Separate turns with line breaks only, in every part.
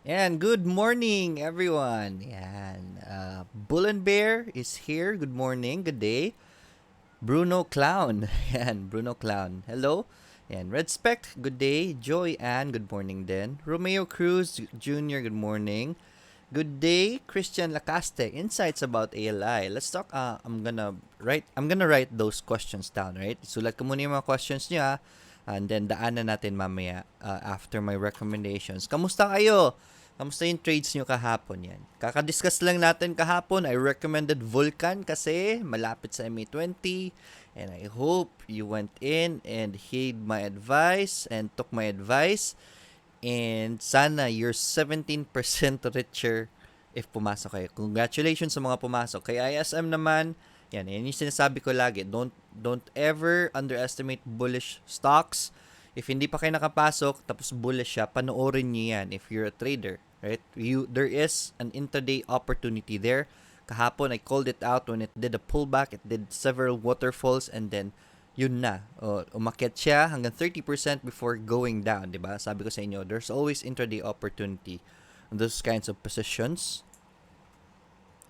And good morning, everyone. Yan. Bull and Bear is here. Good morning. Good day. Bruno Clown. Yan. Bruno Clown. Hello. And Red Spect. Good day. Joy Ann. Good morning din. Romeo Cruz Jr. Good morning. Good day, Christian Lacaste. Insights about ALI. Let's talk. I'm gonna write those questions down, right? Sulat ko muna yung mga questions niya. And then daanan natin mamaya after my recommendations. Kamusta kayo? Kamusta yung trades nyo kahapon yan? Kakadiscuss lang natin kahapon. I recommended Vulcan kasi malapit sa MA20. And I hope you went in and heed my advice and took my advice. And sana you're 17% richer if pumasok kayo. Congratulations sa mga pumasok. Kay ISM naman, yan yung sinasabi ko lagi. Don't ever underestimate bullish stocks. If hindi pa kayo nakapasok, tapos bullish siya, panoorin niyo yan if you're a trader. Right? There is an intraday opportunity there. Kahapon, I called it out when it did a pullback. It did several waterfalls and then yun na. Umakyat siya hanggang 30% before going down, di ba? Sabi ko sa inyo, there's always intraday opportunity on those kinds of positions.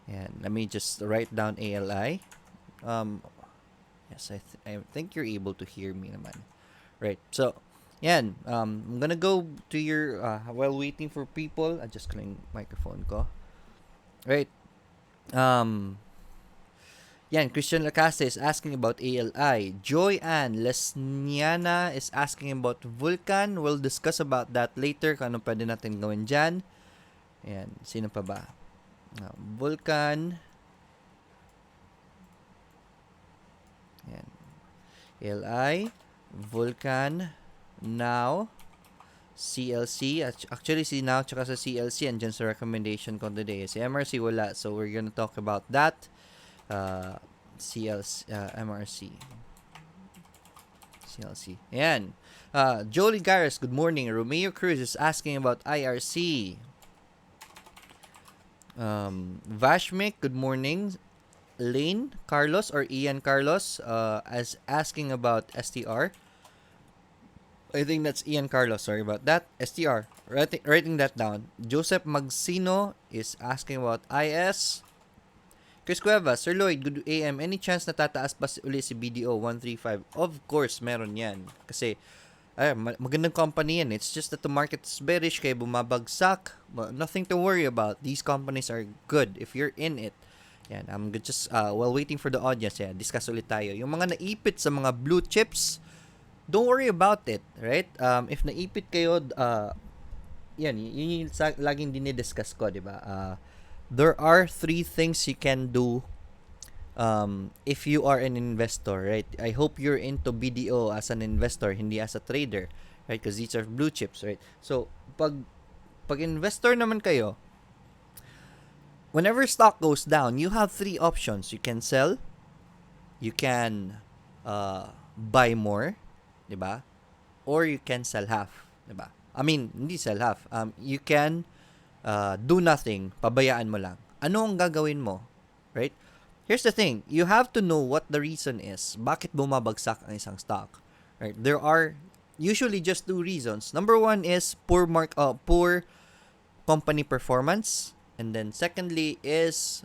And let me just write down ALI. Yes, I think you're able to hear me naman. Right. So, yan. I'm gonna go to your, while waiting for people, adjust ko lang yung microphone ko. Right. Yan, Christian Lacaste is asking about ALI. Joy Ann Lesniana is asking about Vulcan. We'll discuss about that later kung ano pwede natin gawin dyan. Yan, sino pa ba? Vulcan. Yan. ALI. Vulcan. Now. CLC. Actually, si Now tsaka sa CLC andyan sa recommendation ko today. Si MRC wala. So, we're gonna talk about that. CLC, MRC. CLC. Ayan. Jolie Garris, good morning. Romeo Cruz is asking about IRC. Vashmik, good morning. Lane Carlos or Ian Carlos as asking about STR. I think that's Ian Carlos. Sorry about that. STR. Writing that down. Joseph Magsino is asking about IS. Chris Cueva, Sir Lloyd, good AM. Any chance na tataas pa uli si BDO 135? Of course, meron yan. Kasi, magandang company yan. It's just that the market is bearish, kaya bumabagsak. Nothing to worry about. These companies are good if you're in it. Yan, I'm just, while waiting for the audience, discuss ulit tayo. Yung mga naipit sa mga blue chips, don't worry about it, right? If naipit kayo, yun yung laging dinidiscuss ko, di ba? There are 3 things you can do if you are an investor, right? I hope you're into BDO as an investor, hindi as a trader, right? Because these are blue chips, right? So, pag investor naman kayo, whenever stock goes down, you have 3 options. You can sell, you can buy more, di ba? Or you can sell half, di ba? I mean, hindi sell half. You can do nothing, pabayaan mo lang. Ano ang gagawin mo? Right? Here's the thing. You have to know what the reason is. Bakit bumabagsak ang isang stock? Right? There are usually just 2 reasons. Number 1 is poor company performance. And then secondly is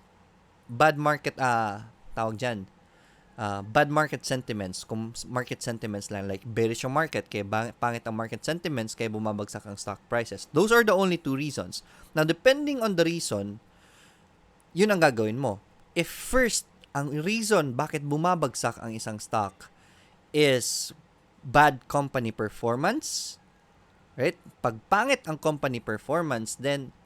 bad market, tawag dyan, bad market sentiments. Kung market sentiments lang, like bearish yung market, kaya pangit ang market sentiments, kaya bumabagsak ang stock prices. Those are the only 2 reasons. Now, depending on the reason, yun ang gagawin mo. If first, ang reason bakit bumabagsak ang isang stock is bad company performance, right? Pag pangit ang company performance, then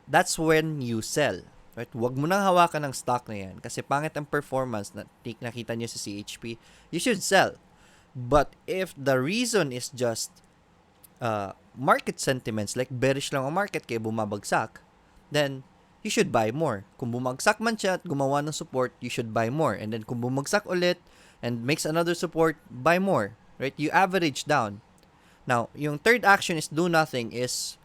that's when you sell. Right? Huwag mo nang hawakan ng stock na yan kasi pangit ang performance na nakita nyo sa CHP, you should sell. But if the reason is just market sentiments, like bearish lang ang market kaya bumabagsak, then you should buy more. Kung bumagsak man siya at gumawa ng support, you should buy more. And then kung bumagsak ulit and makes another support, buy more. Right? You average down. Now, yung third action is do nothing is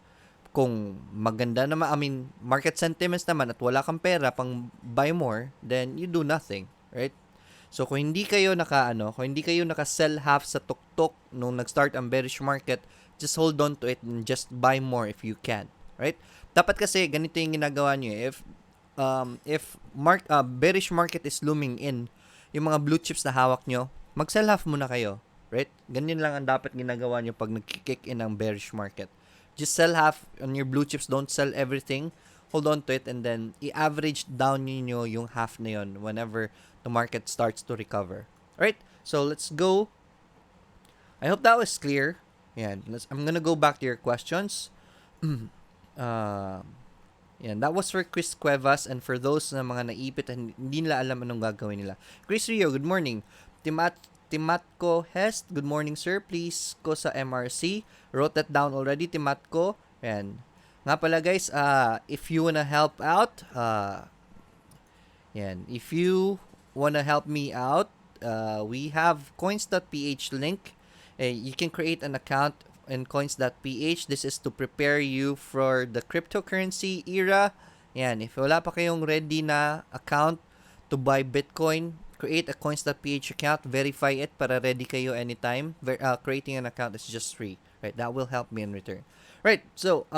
kung maganda naman, I mean, market sentiments naman at wala kang pera pang buy more, then you do nothing, right? So, kung hindi kayo naka-sell half sa tuktok nung nag-start ang bearish market, just hold on to it and just buy more if you can, right? Dapat kasi ganito yung ginagawa nyo. If bearish market is looming in, yung mga blue chips na hawak nyo, mag-sell half muna kayo, right? Ganyan lang ang dapat ginagawa nyo pag nag-kick in ang bearish market. Just sell half on your blue chips, don't sell everything. Hold on to it and then i-average down niyo yung half na yun whenever the market starts to recover. Alright? So, let's go. I hope that was clear. Yan. I'm gonna go back to your questions. Yan. That was for Chris Cuevas and for those na mga naipit and hindi nila alam anong gagawin nila. Chris Rio, good morning. Timatko Hest, good morning sir. Please go sa MRC. Wrote that down already, Timatko. Yan. Nga pala guys, if you wanna help out, if you wanna help me out, we have coins.ph link. You can create an account in coins.ph. This is to prepare you for the cryptocurrency era. Yan, if wala pa kayong ready na account to buy Bitcoin, create a coins.ph account, verify it para ready kayo anytime. Creating an account is just free, right? That will help me in return. Right, so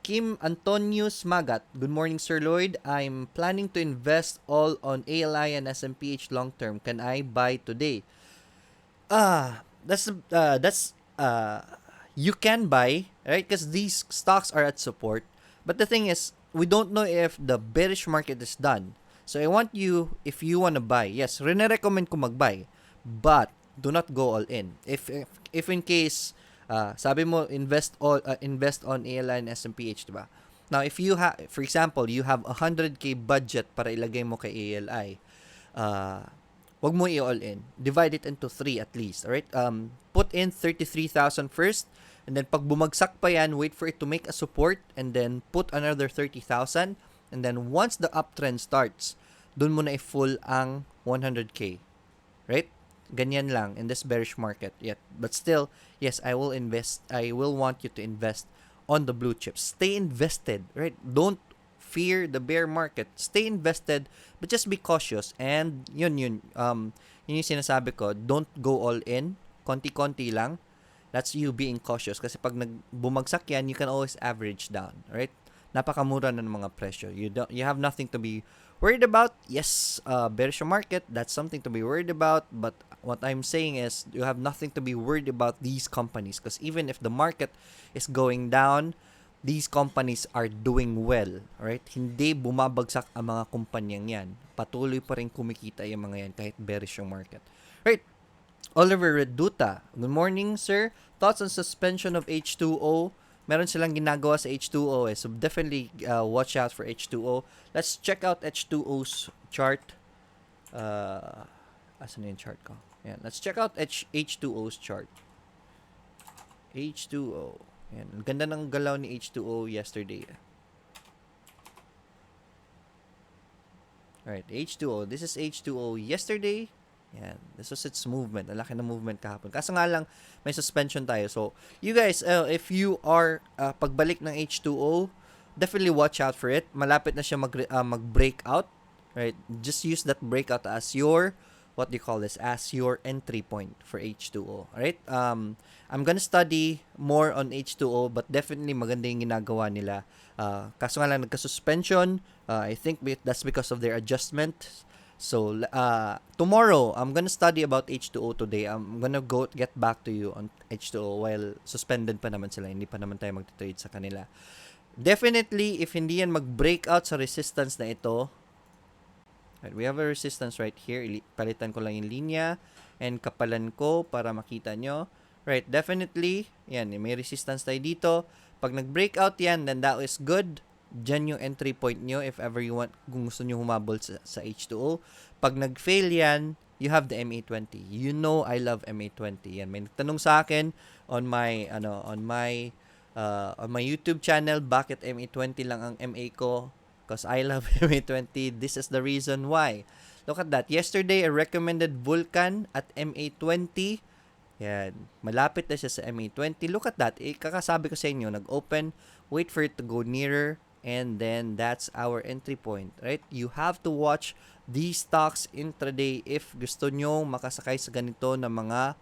Kim Antonius Magat, good morning Sir Lloyd. I'm planning to invest all on ALI and SMPH long term. Can I buy today? That's you can buy, right? Because these stocks are at support. But the thing is, we don't know if the bearish market is done. So I want you, if you want to buy, yes, recommend ko mag-buy, but do not go all in. If in case sabi mo invest on ALI and SMPH, diba? Now if you have, for example, you have 100k budget para ilagay mo kay ALI, wag mo i-all in. Divide it into 3 at least, alright? Put in 33,000 first, and then pag bumagsak pa yan, wait for it to make a support, and then put another 30,000, and then once the uptrend starts, dun mo na i-full ang 100k, right? Ganyan lang in this bearish market. Yet, but still, yes, I will want you to invest on the blue chips. Stay invested, right? Don't fear the bear market. Stay invested, but just be cautious. And yun yung sinasabi ko, don't go all in. Konti-konti lang. That's you being cautious. Kasi pag bumagsak yan, you can always average down, right? Napakamura na ng mga presyo. You have nothing to be worried about. Yes, bearish market, that's something to be worried about. But what I'm saying is, you have nothing to be worried about these companies. Because even if the market is going down, these companies are doing well, right? Hindi bumabagsak ang mga kumpanyang yan. Patuloy pa rin kumikita yung mga yan kahit bearish yung market. Right? Oliver Reduta, good morning, sir. Thoughts on suspension of H2O? Meron silang ginagawa sa H2O so definitely watch out for H2O. Let's check out H2O's chart. Asan na yung chart ko? Yan. Let's check out H2O's chart. H2O. Yan. Ang ganda ng galaw ni H2O yesterday. Alright, H2O. This is H2O yesterday. Yan. This was its movement. Ang laki ng movement kahapon. Kaso nga lang, may suspension tayo. So, you guys, if you are pagbalik ng H2O, definitely watch out for it. Malapit na siya mag-breakout. Right? Just use that breakout as your, what do you call this? As your entry point for H2O. Alright? I'm gonna study more on H2O, but definitely maganda yung ginagawa nila. Kaso nga lang nagka-suspension. I think that's because of their adjustment. So, tomorrow, I'm gonna study about H2O today. I'm gonna get back to you on H2O while suspended pa naman sila. Hindi pa naman tayo mag-trade sa kanila. Definitely, if hindi yan mag-breakout sa resistance na ito, right, we have a resistance right here. Palitan ko lang yung linya and kapalan ko para makita nyo. Right, definitely, yan, may resistance tayo dito. Pag nag-breakout yan, then that is good. Diyan yung entry point nyo if ever you want, kung gusto nyo humabol sa H2O. Pag nag-fail yan, you have the MA20. You know I love MA20. Yan, may nagtanong sa akin on my YouTube channel, bakit MA20 lang ang MA ko? Because I love MA20. This is the reason why. Look at that. Yesterday, I recommended Vulcan at MA20. Yan. Malapit na siya sa MA20. Look at that. Kakasabi ko sa inyo, nag-open, wait for it to go nearer, and then that's our entry point, right? You have to watch these stocks intraday if gusto nyo makasakay sa ganito na mga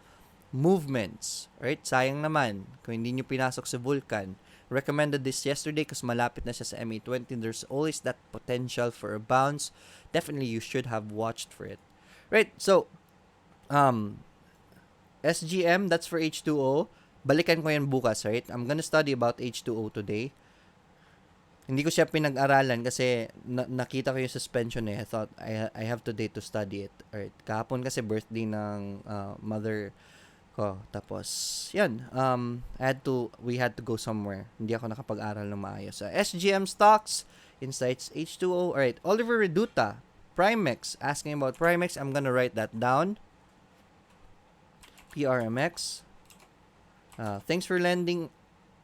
movements, right? Sayang naman kung hindi nyo pinasok sa Vulcan. recommended this yesterday because malapit na siya sa MA20. There's always that potential for a bounce. Definitely, you should have watched for it. Right, so, SGM, that's for H2O. Balikan ko yan bukas, right? I'm gonna study about H2O today. Hindi ko siya pinag-aralan kasi nakita ko yung suspension I thought I have today to study it. Alright, kahapon kasi birthday ng mother ko. Tapos, yan. We had to go somewhere. Hindi ako nakapag-aral ng maayos. SGM stocks, insights, H2O. Alright, Oliver Reduta, Primex, asking about Primex. I'm gonna write that down. PRMX. Thanks for lending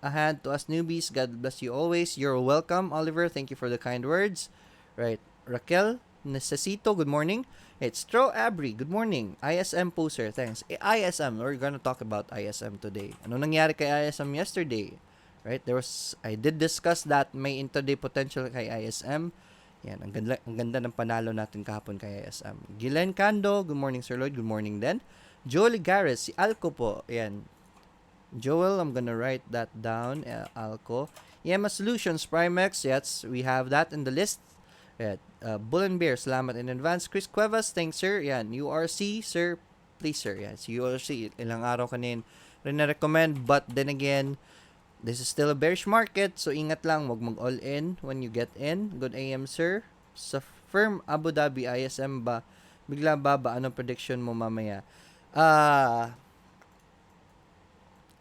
a hand to us newbies. God bless you always. You're welcome, Oliver. Thank you for the kind words. Right. Raquel Necesito, good morning. It's Stro Abri, good morning. ISM poser, thanks. ISM, we're gonna talk about ISM today. Ano nangyari kay ISM yesterday? Right, I did discuss that may intraday potential kay ISM. Yan, ang ganda ng panalo natin kahapon kay ISM. Gilen Cando, good morning Sir Lloyd, good morning din. Joel Ligares, si Alco po. Yan. Joel, I'm gonna write that down. Alco. Yema Solutions, Primex. Yes, we have that in the list. Yan. Bull and Bear, salamat in advance. Chris Cuevas, thanks sir. Yan. URC, sir. Please sir. Yan. Si URC, ilang araw kanin rin na-recommend. But then again, this is still a bearish market. So ingat lang. Huwag mag-all in when you get in. Good AM sir. Sa firm Abu Dhabi ISM ba? Bigla baba. Anong prediction mo mamaya?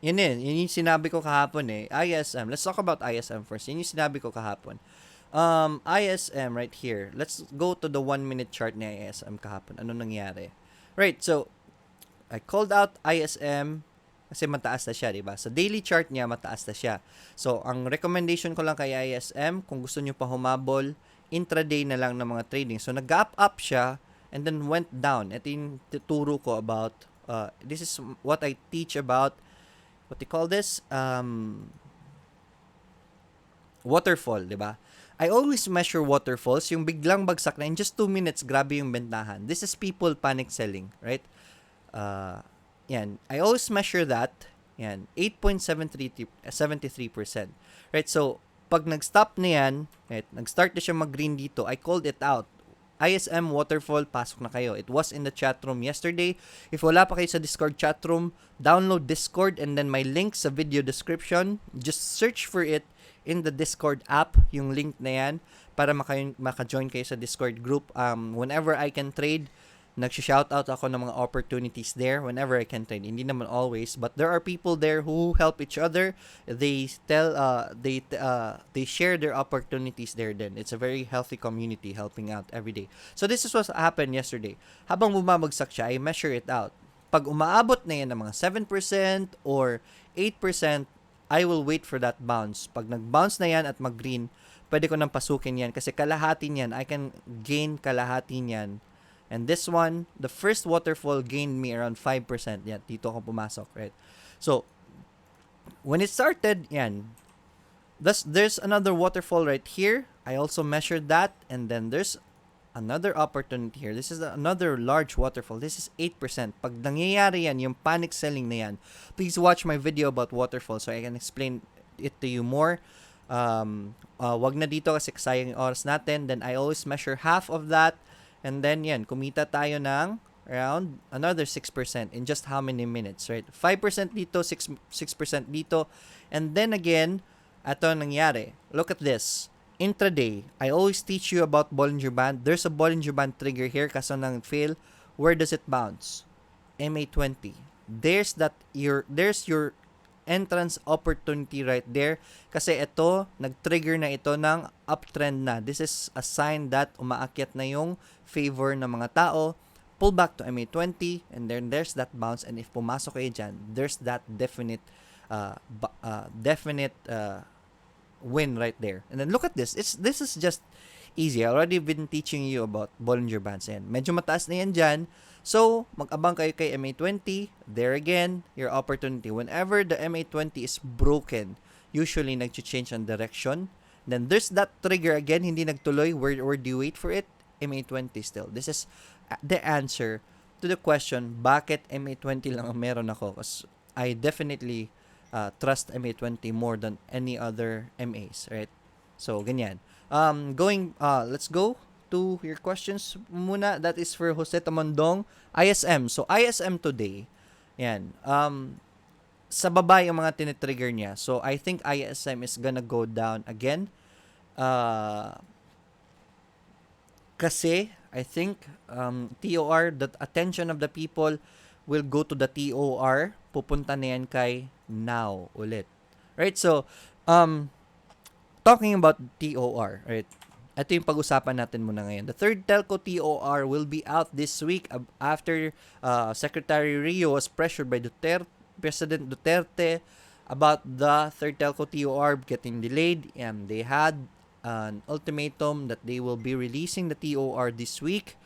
Yun yung sinabi ko kahapon ISM, let's talk about ISM first. Yun yung sinabi ko kahapon. ISM right here. Let's go to the 1 minute chart ni ISM kahapon. Ano nangyari? Right, so I called out ISM kasi mataas na siya, diba? Sa daily chart niya, mataas na siya. So, ang recommendation ko lang kay ISM, kung gusto nyo pa humabol, intraday na lang ng mga trading. So, nag-gap up siya and then went down. Ito yung tuturo ko about, this is what I teach about, what they call this? Waterfall, diba? I always measure waterfalls, yung biglang bagsak na in just 2 minutes, grabe yung bentahan. This is people panic selling, right? Yan. I always measure that. Yan. 8.73%. Right? So, pag nag-stop na yan, right, nag-start na siya mag-green dito, I called it out. ISM waterfall, pasok na kayo. It was in the chat room yesterday. If wala pa kayo sa Discord chat room, download Discord and then my link sa video description. Just search for it in the Discord app, yung link na yan, para maka-join kayo sa Discord group. Whenever I can trade, nagsha-shoutout ako ng mga opportunities there whenever I can trade. Hindi naman always, but there are people there who help each other. They share their opportunities there then. It's a very healthy community helping out every day. So this is what happened yesterday. Habang bumabagsak siya, I measure it out. Pag umaabot na yan ng mga 7% or 8%, I will wait for that bounce. Pag nag-bounce na yan at mag-green, pwede ko nang pasukin yan kasi kalahati niyan, I can gain kalahati niyan. And this one, the first waterfall gained me around 5%. Yan, dito ako pumasok, right? So, when it started, yan, there's another waterfall right here. I also measured that. And then there's another opportunity here. This is another large waterfall. This is 8%. Pag nangyayari yan, yung panic selling na yan, please watch my video about waterfall so I can explain it to you more. Wag na dito kasi sayang yung oras natin. Then I always measure half of that. And then yan, kumita tayo ng around another 6% in just how many minutes, right? 5% dito, 6% dito. And then again, ito nangyari. Look at this. Intraday, I always teach you about Bollinger Band. There's a Bollinger Band trigger here kaso nang fail. Where does it bounce? MA20. There's your entrance opportunity right there kasi ito, nag-trigger na ito ng uptrend na. This is a sign that umaakyat na yung favor ng mga tao. Pull back to MA20 and then there's that bounce, and if pumasok kayo dyan, there's that definite win right there. And then look at this. This is just easy. I already been teaching you about Bollinger Bands. Yan. Medyo mataas na yan dyan. So, mag-abang kayo kay MA20. There again, your opportunity. Whenever the MA20 is broken, usually nag-change ang direction. Then there's that trigger again, hindi nagtuloy. Where do you wait for it? MA20 still. This is the answer to the question, bakit MA20 lang ang meron ako? Because I definitely trust MA20 more than any other MAs, right? So, ganyan. Let's go to your questions muna. That is for Jose Tamandong. ISM. So, ISM today, yan. Sa baba yung mga tinitrigger niya. So, I think ISM is gonna go down again. Kasi, I think, TOR, the attention of the people will go to the TOR. Pupunta na yan kay now ulit. Right? So, talking about TOR, right? Ito yung pag-usapan natin muna ngayon. The third telco TOR will be out this week after Secretary Rio was pressured by President Duterte about the third telco TOR getting delayed, and they had an ultimatum that they will be releasing the TOR this week.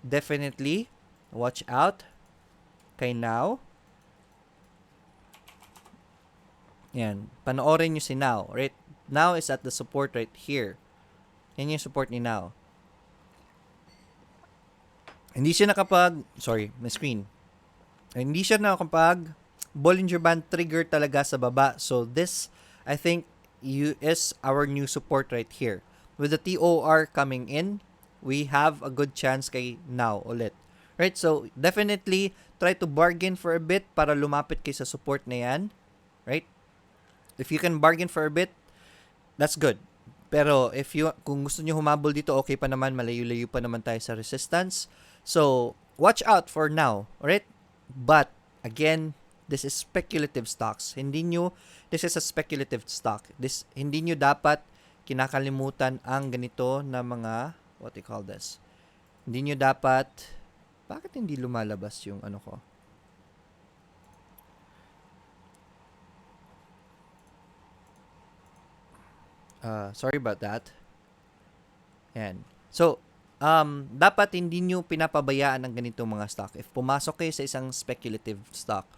Definitely, watch out kay Now. Yan, panoorin nyo si Now, right? Now is at the support right here. Yan yung support ni Now. Hindi siya may screen. Hindi siya nakapag Bollinger Band trigger talaga sa baba. So this, I think, is our new support right here. With the TOR coming in, we have a good chance kay Now ulit. Right? So definitely, try to bargain for a bit para lumapit kayo sa support na yan. Right? If you can bargain for a bit, that's good. Pero kung gusto niyo humabol dito, okay pa naman, malayo-layo pa naman tayo sa resistance. So, watch out for Now, alright? But again, this is speculative stocks. This is a speculative stock. Hindi niyo dapat kinakalimutan ang ganito na mga, what do you call this? Hindi niyo dapat, bakit hindi lumalabas yung ano ko? Sorry about that. Yan. So, dapat hindi nyo pinapabayaan ang ganitong mga stock. If pumasok kayo sa isang speculative stock,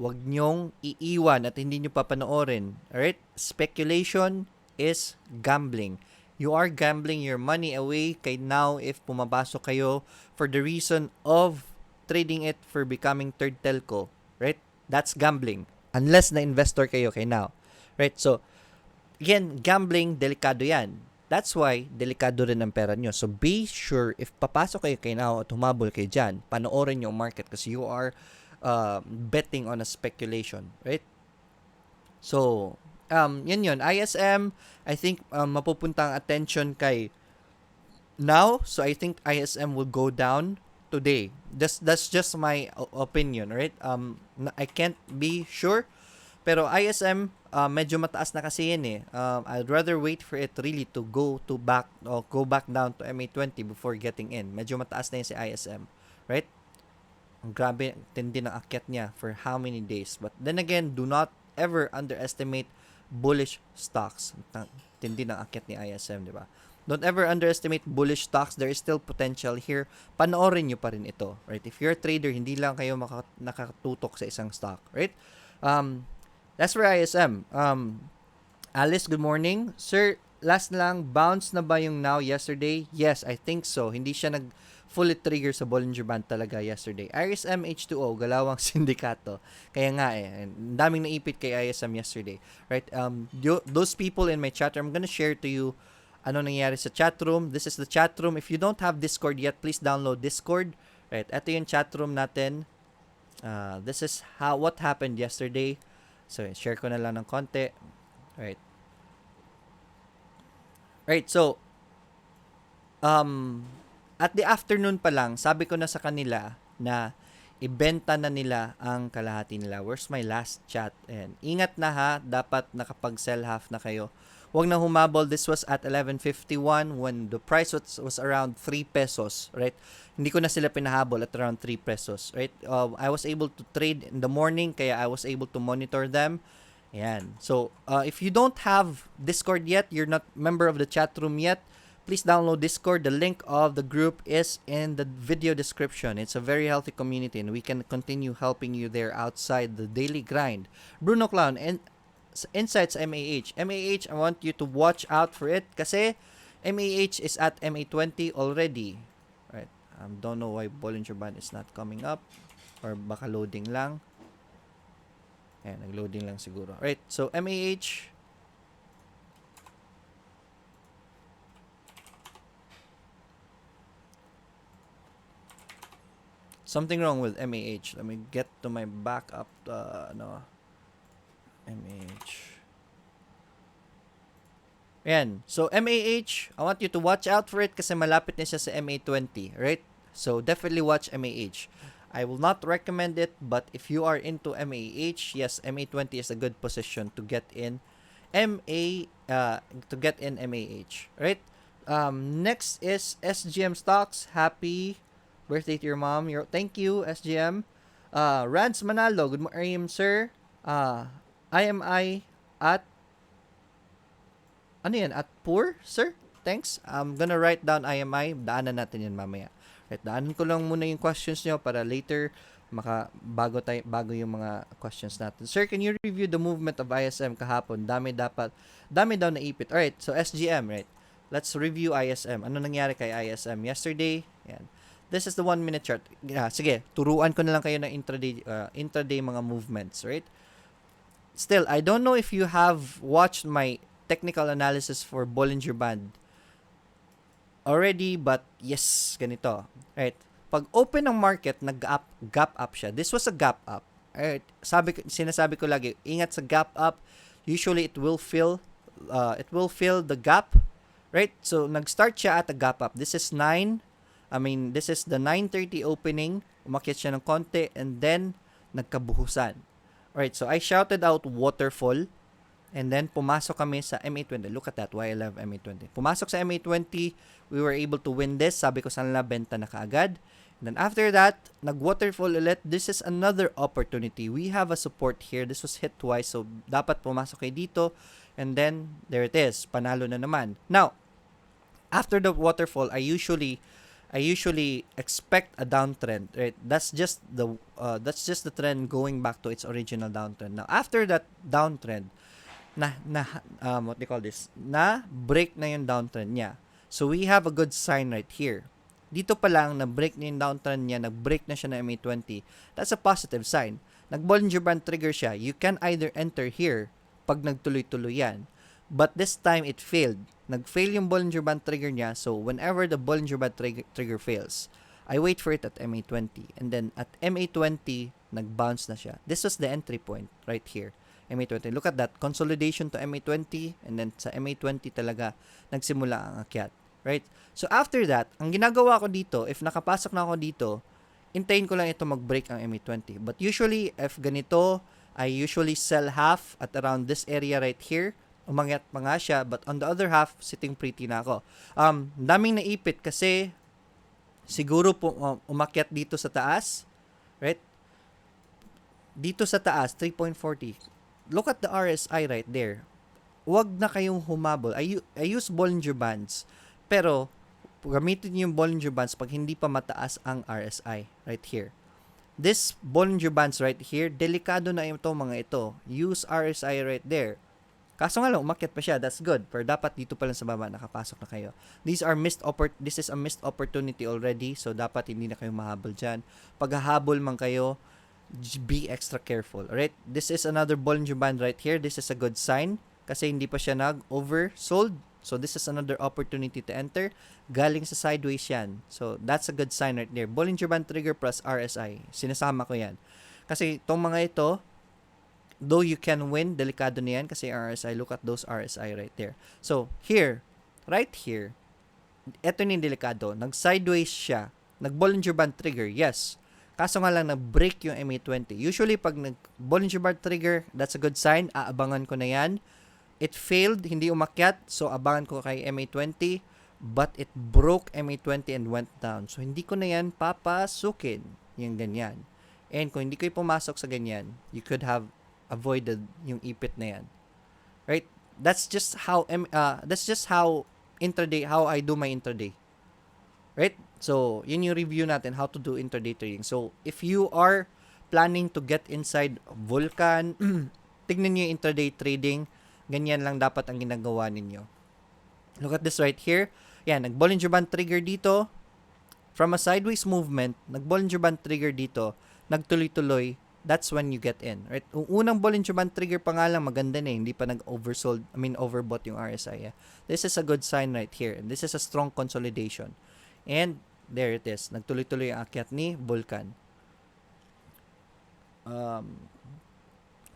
huwag nyong iiwan at hindi nyo papanoorin. Alright? Speculation is gambling. You are gambling your money away kay Now if pumapasok kayo for the reason of trading it for becoming third telco. Right? That's gambling. Unless na investor kayo kay Now. Right? So, again, gambling, delikado yan. That's why, delikado rin ang pera nyo. So, be sure, if papasok kayo kay Now at humabol kayo dyan, panoorin yung market kasi you are betting on a speculation. Right? So, yan yun. ISM, I think, mapupunta ang attention kay Now. So, I think ISM will go down today. That's just my opinion, right? I can't be sure. Pero ISM, medyo mataas na kasi yan eh. I'd rather wait for it really to go back down to MA20 before getting in. Medyo mataas na yan si ISM. Right? Ang grabe, tindi ng akyat niya for how many days. But then again, do not ever underestimate bullish stocks. Tindi ng akyat ni ISM, di ba? Don't ever underestimate bullish stocks. There is still potential here. Panoorin nyo pa rin ito. Right? If you're a trader, hindi lang kayo nakatutok sa isang stock. Right? That's for ISM. Alice, good morning. Sir, last lang, bounce na ba yung Now yesterday? Yes, I think so. Hindi siya fully trigger sa Bollinger Band talaga yesterday. ISM H2O, galawang sindikato. Kaya nga ang daming naipit kay ISM yesterday. Right? Those people in my chat room, I'm gonna share to you ano nangyari sa chat room. This is the chat room. If you don't have Discord yet, please download Discord. Right? Ito yung chat room natin. This is what happened yesterday. So, share ko na lang ng konti. Right. Right, so, at the afternoon pa lang, sabi ko na sa kanila na ibenta na nila ang kalahati nila. Where's my last chat? And ingat na ha, dapat nakapag-sell half na kayo. Huwag na humabol. This was at 11:51 when the price was around 3 pesos, right? Hindi ko na sila pinahabol at around 3 pesos, right? I was able to trade in the morning kaya I was able to monitor them. Ayan. So, if you don't have Discord yet, you're not member of the chat room yet, please download Discord. The link of the group is in the video description. It's a very healthy community and we can continue helping you there outside the daily grind. Bruno Clown, and Insights MAH. MAH, I want you to watch out for it kasi MAH is at MA20 already. Right. Don't know why Bollinger Band is not coming up or baka loading lang. Ayan, nag-loading lang siguro. Right, so MAH. Something wrong with MAH. Let me get to my backup. MAH. Ayan. So, MAH, I want you to watch out for it kasi malapit na siya sa MA20, right? So, definitely watch MAH. I will not recommend it, but if you are into MAH, yes, MA20 is a good position to get in MAH, right? Next is SGM stocks. Happy birthday to your mom. Thank you, SGM. Rance Manalo, good morning, sir. IMI at ano yan? At poor, sir? Thanks. I'm gonna write down IMI. Daanan natin yan mamaya. Right, daanan ko lang muna yung questions nyo para later bago yung mga questions natin. Sir, can you review the movement of ISM kahapon? Dami daw na ipit. Alright, so SGM, right? Let's review ISM. Ano nangyari kay ISM yesterday? Yan. This is the 1 minute chart. Sige, turuan ko na lang kayo ng intraday mga movements, right? Still, I don't know if you have watched my technical analysis for Bollinger Band already, but yes, ganito. Right? Pag open ng market, gap up siya. This was a gap up. Right? Sinasabi ko lagi, ingat sa gap up. Usually it will fill the gap. Right? So nag-start siya at a gap up. This is this is the 9:30 opening. Umakyat siya ng konti and then nagkabuhusan. Right? So I shouted out waterfall. And then, pumasok kami sa MA20. Look at that, why I love MA20. Pumasok sa MA20, we were able to win this. Sabi ko, sana benta na kaagad. And then after that, nag-waterfall ulit. This is another opportunity. We have a support here. This was hit twice, so dapat pumasok kayo dito. And then, there it is. Panalo na naman. Now, after the waterfall, I usually expect a downtrend. Right? That's just the trend going back to its original downtrend. Now, after that downtrend, what they call this, break na yung downtrend niya. So, we have a good sign right here. Dito pa lang, na-break na yung downtrend niya, nag-break na siya na MA20. That's a positive sign. Nag-Bollinger Band trigger siya. You can either enter here pag nagtuloy-tuloy yan. But this time, it failed. Nag-fail yung Bollinger Band trigger niya. So, whenever the Bollinger Band trigger fails, I wait for it at MA20. And then, at MA20, nag-bounce na siya. This was the entry point right here. MA20. Look at that. Consolidation to MA20 and then sa MA20 talaga nagsimula ang akyat. Right? So, after that, ang ginagawa ko dito, if nakapasok na ako dito, intayin ko lang ito mag-break ang MA20. But usually, if ganito, I usually sell half at around this area right here. Umangyat pa nga siya, but on the other half, sitting pretty na ako. Daming naipit kasi siguro po umakyat dito sa taas. Right? Dito sa taas, 3.40. Look at the RSI right there. Huwag na kayong humabol. I use Bollinger Bands. Pero, gamitin niyo yung Bollinger Bands pag hindi pa mataas ang RSI right here. This Bollinger Bands right here, delikado na ito mga ito. Use RSI right there. Kaso nga lang, umakyat pa siya. That's good. Pero dapat dito pa lang sa baba, nakapasok na kayo. This is a missed opportunity already. So, dapat hindi na kayo mahabol dyan. Pag hahabol man kayo, be extra careful. Alright? This is another Bollinger Band right here. This is a good sign kasi hindi pa siya nag-oversold. So, this is another opportunity to enter. Galing sa sideways yan. So, that's a good sign right there. Bollinger Band trigger plus RSI. Sinasama ko yan. Kasi itong mga ito, though you can win, delikado na yan kasi RSI. Look at those RSI right there. So, here, right here, ito yung delikado. Nag-sideways siya. Nag-Bollinger Band trigger, yes. Kaso nga lang, na-break yung MA20. Usually, pag nag-Bollinger Band trigger, that's a good sign. Aabangan ko na yan. It failed, hindi umakyat. So, abangan ko kay MA20. But it broke MA20 and went down. So, hindi ko na yan papasukin. Yung ganyan. And kung hindi kayo pumasok sa ganyan, you could have avoided yung ipit na yan. Right? That's just how intraday, how I do my intraday. Right? So, yun yung review natin, how to do intraday trading. So, if you are planning to get inside Vulcan, tignan nyo yung intraday trading, ganyan lang dapat ang ginagawa ninyo. Look at this right here. Yan, nag-Bollinger Band trigger dito. From a sideways movement, nag-Bollinger Band trigger dito, nagtuloy-tuloy, that's when you get in, right? Unang Bollinger Band trigger pa nga lang, maganda na hindi pa nag-oversold, overbought yung RSI. This is a good sign right here. And this is a strong consolidation. And there it is. Nagtuloy-tuloy ang akyat ni Vulcan.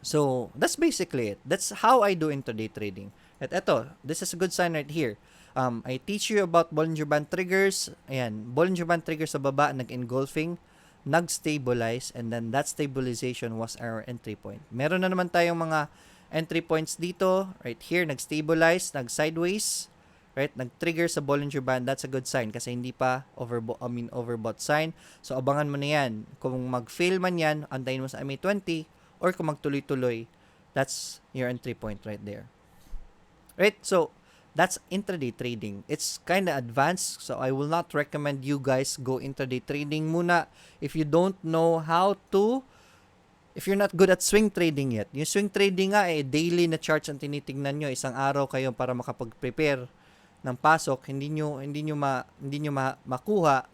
So, that's basically it. That's how I do intraday trading. At eto, this is a good sign right here. I teach you about Bollinger Band triggers. Ayan, Bollinger Band triggers sa baba, nag-engulfing, nag-stabilize, and then that stabilization was our entry point. Meron na naman tayong mga entry points dito, right here, nag-stabilize, nag-sideways, right, nag-trigger sa Bollinger Band. That's a good sign kasi hindi pa overbought sign. So, abangan mo na yan. Kung mag-fail man yan, antayin mo sa MA20, or kung magtuloy-tuloy, that's your entry point right there. Right? So, that's intraday trading. It's kind of advanced, so I will not recommend you guys go intraday trading muna if you don't know how to, if you're not good at swing trading yet. Yung swing trading nga, daily na charts ang tinitingnan nyo. Isang araw kayo para makapag-prepare ng pasok, hindi nyo makuha,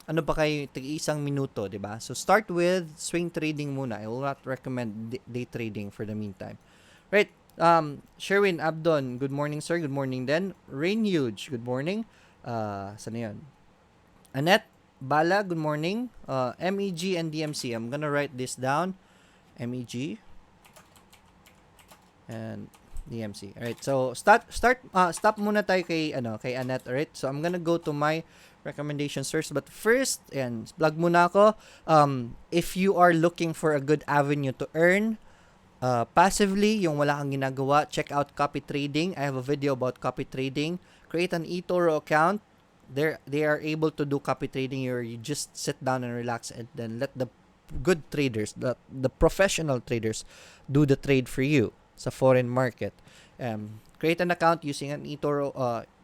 ano pa kayo, isang minuto, diba? So, start with swing trading muna. I will not recommend day trading for the meantime. Right? Sherwin Abdon, good morning sir, good morning then. Rain Huge, good morning. Saan na yun? Annette Bala, good morning. MEG and DMC, I'm gonna write this down. MEG and DMC. Alright, so stop muna tayo kay Annette. Alright, so I'm gonna go to my recommendations first, but first, and plug muna ako. If you are looking for a good avenue to earn passively, yung wala kang ginagawa, check out copy trading. I have a video about copy trading. Create an eToro account. They are able to do copy trading. You just sit down and relax, and then let the good traders, the professional traders, do the trade for you sa foreign market. Create an account using an eToro,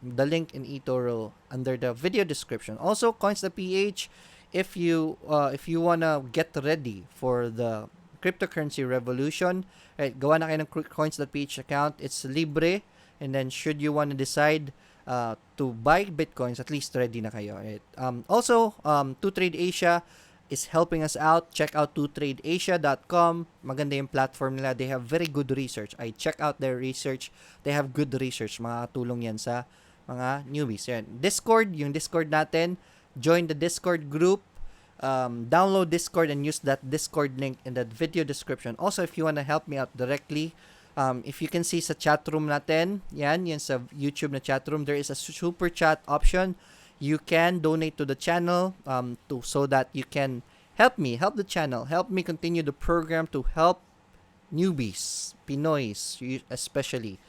the link in eToro under the video description. Also, Coins.ph, if you wanna get ready for the cryptocurrency revolution, right, gawa na kayo ng Coins.ph account. It's libre, and then should you want to decide to buy bitcoins, at least ready na kayo, right? Also, 2Trade Asia is helping us out. Check out 2tradeasia.com. Maganda yung platform nila. They have very good research. I check out their research. They have good research. Makakatulong yan sa mga newbies. Yan. Discord, yung Discord natin. Join the Discord group. Download Discord and use that Discord link in the video description. Also, if you want to help me out directly, if you can see sa chat room natin, yan sa YouTube na chat room, there is a super chat option. You can donate to the channel so that you can help the channel, help me continue the program to help newbies, Pinoys especially.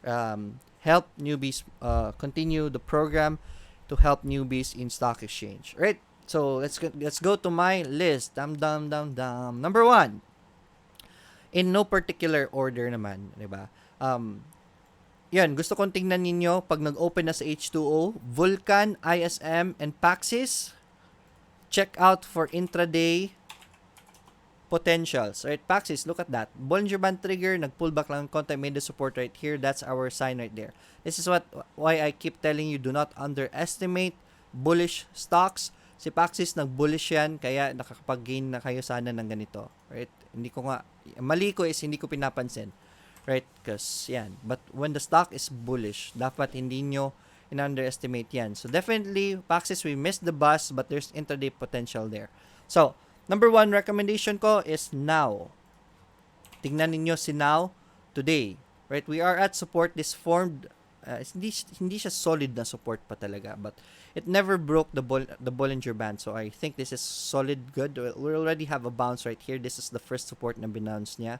Help newbies continue the program to help newbies in stock exchange. Right? So let's go to my list. Number 1. In no particular order naman, 'di ba? Yan, gusto kong tingnan ninyo pag nag-open na sa H2O, Vulcan, ISM, and Paxis. Check out for intraday potentials. Right, Paxis, look at that. Bollinger Band trigger, nag-pullback lang ng konti, made the support right here. That's our sign right there. This is why I keep telling you, do not underestimate bullish stocks. Si Paxis, nag-bullish yan, kaya nakakapag-gain na kayo sana ng ganito. Right? Mali ko is hindi ko pinapansin. Right? Because, yan. But when the stock is bullish, dapat hindi nyo in-underestimate yan. So, definitely, Paxis, we missed the bus, but there's intraday potential there. So, number 1 recommendation ko is now. Tingnan ninyo si now today. Right? We are at support. This formed, hindi siya solid na support pa talaga, but it never broke the Bollinger Band. So, I think this is solid, good. We already have a bounce right here. This is the first support na binounce niya.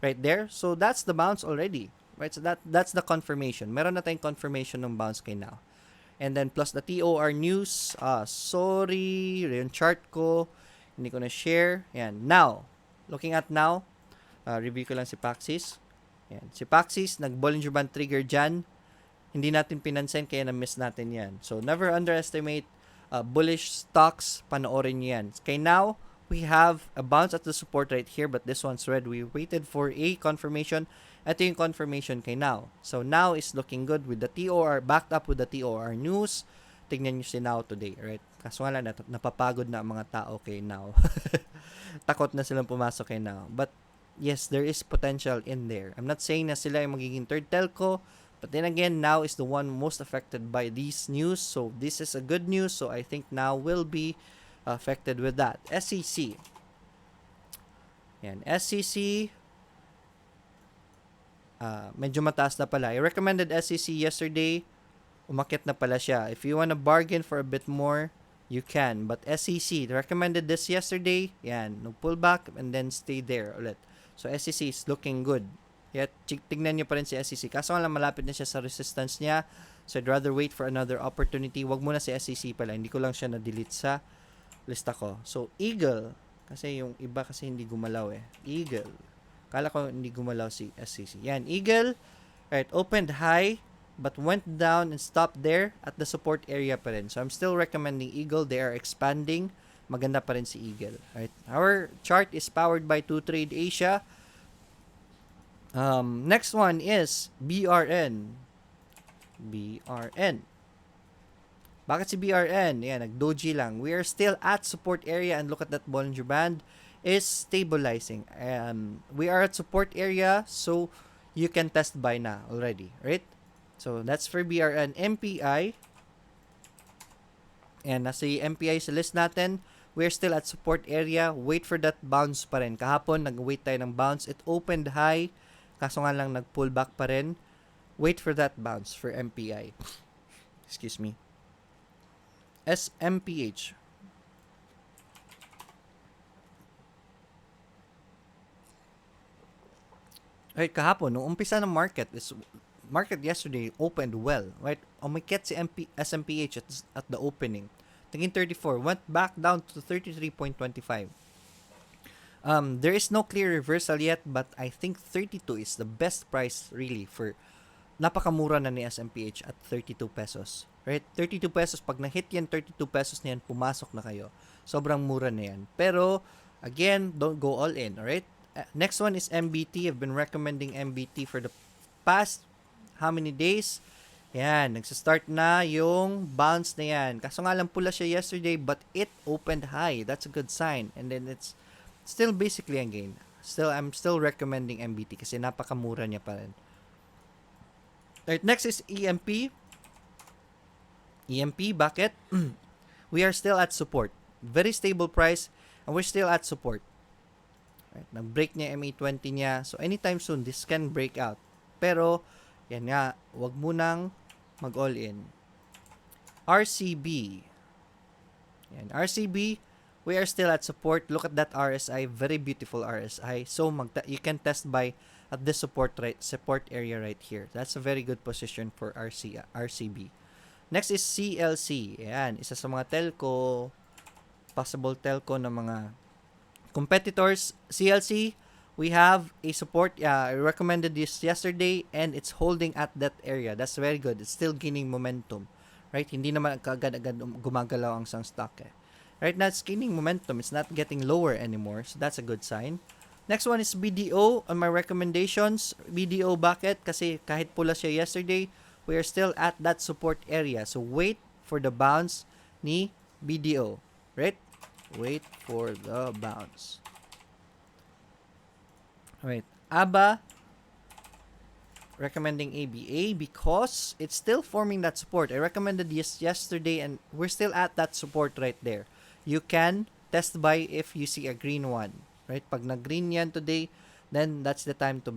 Right there. So, that's the bounce already. Right? So, that's the confirmation. Meron na tayong confirmation ng bounce kay now. And then, plus the TOR news. Sorry. Yung chart ko. Hindi ko na-share. Yan. Now. Looking at now. Review ko lang si Paxis. Yan. Si Paxis, nag-Bollinger Band trigger dyan. Hindi natin pinansin, kaya na-miss natin yan. So, never underestimate bullish stocks. Panoorin nyo yan. Kay now, we have a bounce at the support right here, but this one's red. We waited for a confirmation. Ito yung confirmation kay now. So, now is looking good with the TOR, backed up with the TOR news. Tignan nyo si now today, right? Kaso nga lang, napapagod na ang mga tao kay now. Takot na silang pumasok kay now. But, yes, there is potential in there. I'm not saying na sila yung magiging third telco, but then again, now is the one most affected by these news. So, this is a good news. So, I think now will be affected with that. SEC. Yan. SEC, medyo mataas na pala. I recommended SEC yesterday. Umakyat na pala siya. If you wanna bargain for a bit more, you can. But SEC, recommended this yesterday. Yan. No pullback and then stay there ulit. So, SEC is looking good. Yet, tignan nyo pa rin si SEC. Kaso nga lang, malapit na siya sa resistance niya. So, I'd rather wait for another opportunity. Wag muna si SEC pala. Hindi ko lang siya na-delete sa lista ko. So, Eagle. Kasi yung iba kasi hindi gumalaw eh. Eagle. Kala ko hindi gumalaw si SEC. Yan, Eagle. Alright, opened high but went down and stopped there at the support area pa rin. So, I'm still recommending Eagle. They are expanding. Maganda pa rin si Eagle. Alright, our chart is powered by 2Trade Asia. Next one is BRN. BRN. Bakit si BRN? Yan, nag-doji lang. We are still at support area and look at that Bollinger Band is stabilizing. We are at support area, so you can test buy na already, right? So, that's for BRN. MPI. And nasa MPI sa list natin, we're still at support area. Wait for that bounce pa rin. Kahapon, nag-wait tayo ng bounce. It opened high. Kaso nga lang, nag-pull back pa rin. Wait for that bounce for MPI. Excuse me. SMPH. Right, kahapon, nung umpisa ng market yesterday opened well, right? Umakyat si SMPH at the opening. Tingin 34, went back down to 33.25. There is no clear reversal yet, but I think 32 is the best price really for napakamura na ni SMPH at 32 pesos. Right? 32 pesos, pag na-hit yan, 32 pesos na yan, pumasok na kayo. Sobrang mura na yan. Pero, again, don't go all in, alright? Next one is MBT. I've been recommending MBT for the past how many days? Yan, nagsastart na yung bounce na yan. Kaso nga lang pula siya yesterday, but it opened high. That's a good sign. And then it's still basically a gain. I'm still recommending MBT kasi napakamura niya pa rin. Alright, next is EMP. EMP, bakit? We are still at support. Very stable price and we're still at support. Right, nag-break niya MA20 niya. So, anytime soon, this can break out. Pero, yan nga, wag munang mag-all in. RCB. Yan, RCB, we are still at support. Look at that RSI. Very beautiful RSI. So, you can test buy at this support area right here. That's a very good position for RCB. Next is CLC. Ayan, isa sa mga telco, possible telco na mga competitors. CLC, we have a support. I recommended this yesterday and it's holding at that area. That's very good. It's still gaining momentum. Right? Hindi naman agad-agad gumagalaw ang isang stock eh. Right now, it's gaining momentum. It's not getting lower anymore. So, that's a good sign. Next one is BDO on my recommendations. BDO, bakit? Kasi kahit pula siya yesterday, we are still at that support area. So, wait for the bounce ni BDO. Right? Wait for the bounce. Alright. ABA, recommending ABA because it's still forming that support. I recommended this yesterday and we're still at that support right there. You can test buy if you see a green one. Right? Pag nag-green yan today, then that's the time to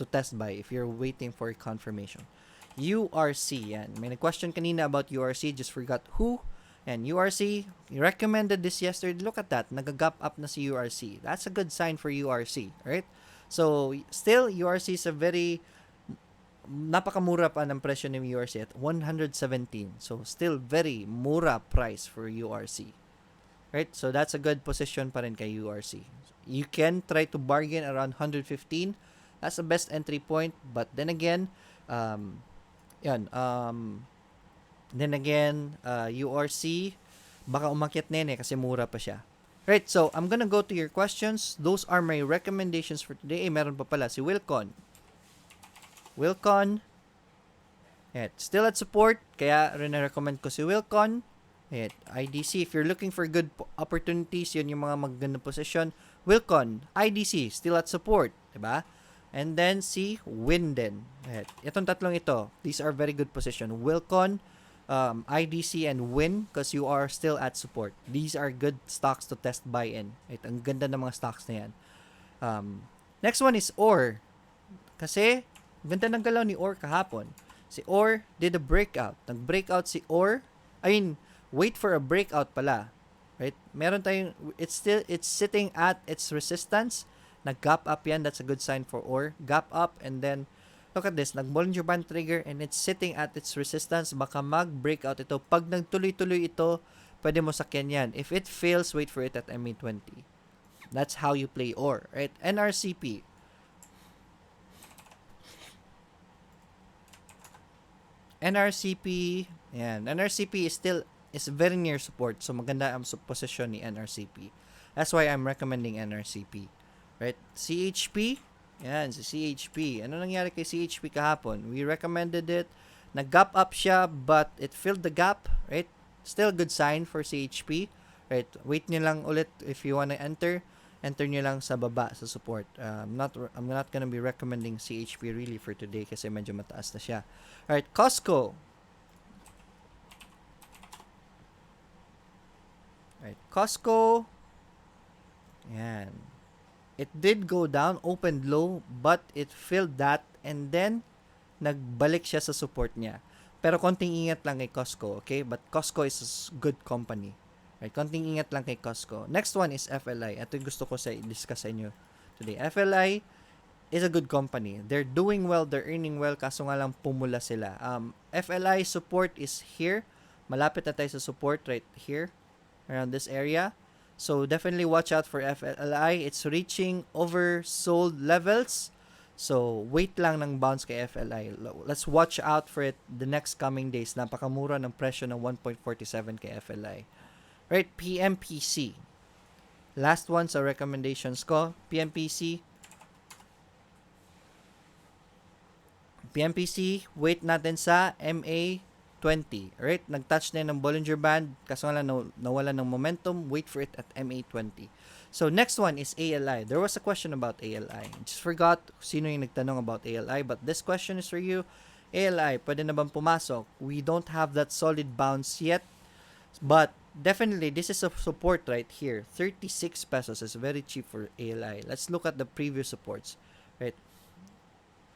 test buy if you're waiting for confirmation. URC, yan. May nag-question kanina about URC, just forgot who. And URC, you recommended this yesterday. Look at that, nag-gap up na si URC. That's a good sign for URC, right? So, still, URC is a very, napakamura pa ng presyo ng URC at 117. So, still very mura price for URC. Right? So, that's a good position pa rin kay URC. You can try to bargain around 115. That's the best entry point. But then again, URC, baka umakyat na yun kasi mura pa siya. Right, so I'm gonna go to your questions. Those are my recommendations for today. Meron pa pala si Wilcon. Wilcon, still at support, kaya rin na-recommend ko si Wilcon. Ayan, IDC, if you're looking for good opportunities, yun yung mga magandang position. Wilcon, IDC, still at support, diba? And then si Winden. Ayan, itong tatlong ito, these are very good position. Wilcon, IDC, and Win, because you are still at support. These are good stocks to test buy in. Ayan, ang ganda ng mga stocks na yan. Next one is OR. Kasi, ganda ng galaw ni OR kahapon. Si OR did a breakout. Nag-breakout si OR. Wait for a breakout pala. Right? Meron tayong, it's sitting at its resistance. Nag-gap up yan. That's a good sign for OR. Gap up, and then, look at this. Nag-Bollinger Band trigger, and it's sitting at its resistance. Baka mag-breakout ito. Pag nagtuloy-tuloy ito, pwede mo sakyan yan. If it fails, wait for it at MA20. That's how you play OR. Right? NRCP. Yan. NRCP is very near support. So, maganda ang position ni NRCP. That's why I'm recommending NRCP. Right? CHP. Yan, si CHP. Ano nangyari kay CHP kahapon? We recommended it. Nag-gap up siya, but it filled the gap. Right? Still good sign for CHP. Right? Wait nyo lang ulit if you wanna enter nyo lang sa baba sa support. I'm not gonna be recommending CHP really for today kasi medyo mataas na siya. Alright, Costco. Alright, Costco. Yan. It did go down, opened low, but it filled that, and then nagbalik siya sa support niya. Pero konting ingat lang kay Costco, okay? But Costco is a good company. Right, konting ingat lang kay Costco. Next one is FLI. Ito yung gusto ko discuss sa inyo today. FLI is a good company. They're doing well, they're earning well, kaso nga lang pumula sila. FLI support is here. Malapit na tayo sa support right here, around this area. So, definitely watch out for FLI. It's reaching oversold levels. So, wait lang ng bounce kay FLI. Let's watch out for it the next coming days. Napakamura ng presyo ng 1.47 kay FLI. Right, PMPC. Last one sa recommendations ko. PMPC, wait natin sa MA20. Right, nag-touch na yun ng Bollinger Band. Kaso nga lang nawala ng momentum. Wait for it at MA20. So, next one is ALI. There was a question about ALI. Just forgot sino yung nagtanong about ALI. But this question is for you. ALI, pwede na bang pumasok? We don't have that solid bounce yet. But, definitely, this is a support right here. 36 pesos is very cheap for ALI. Let's look at the previous supports. Right?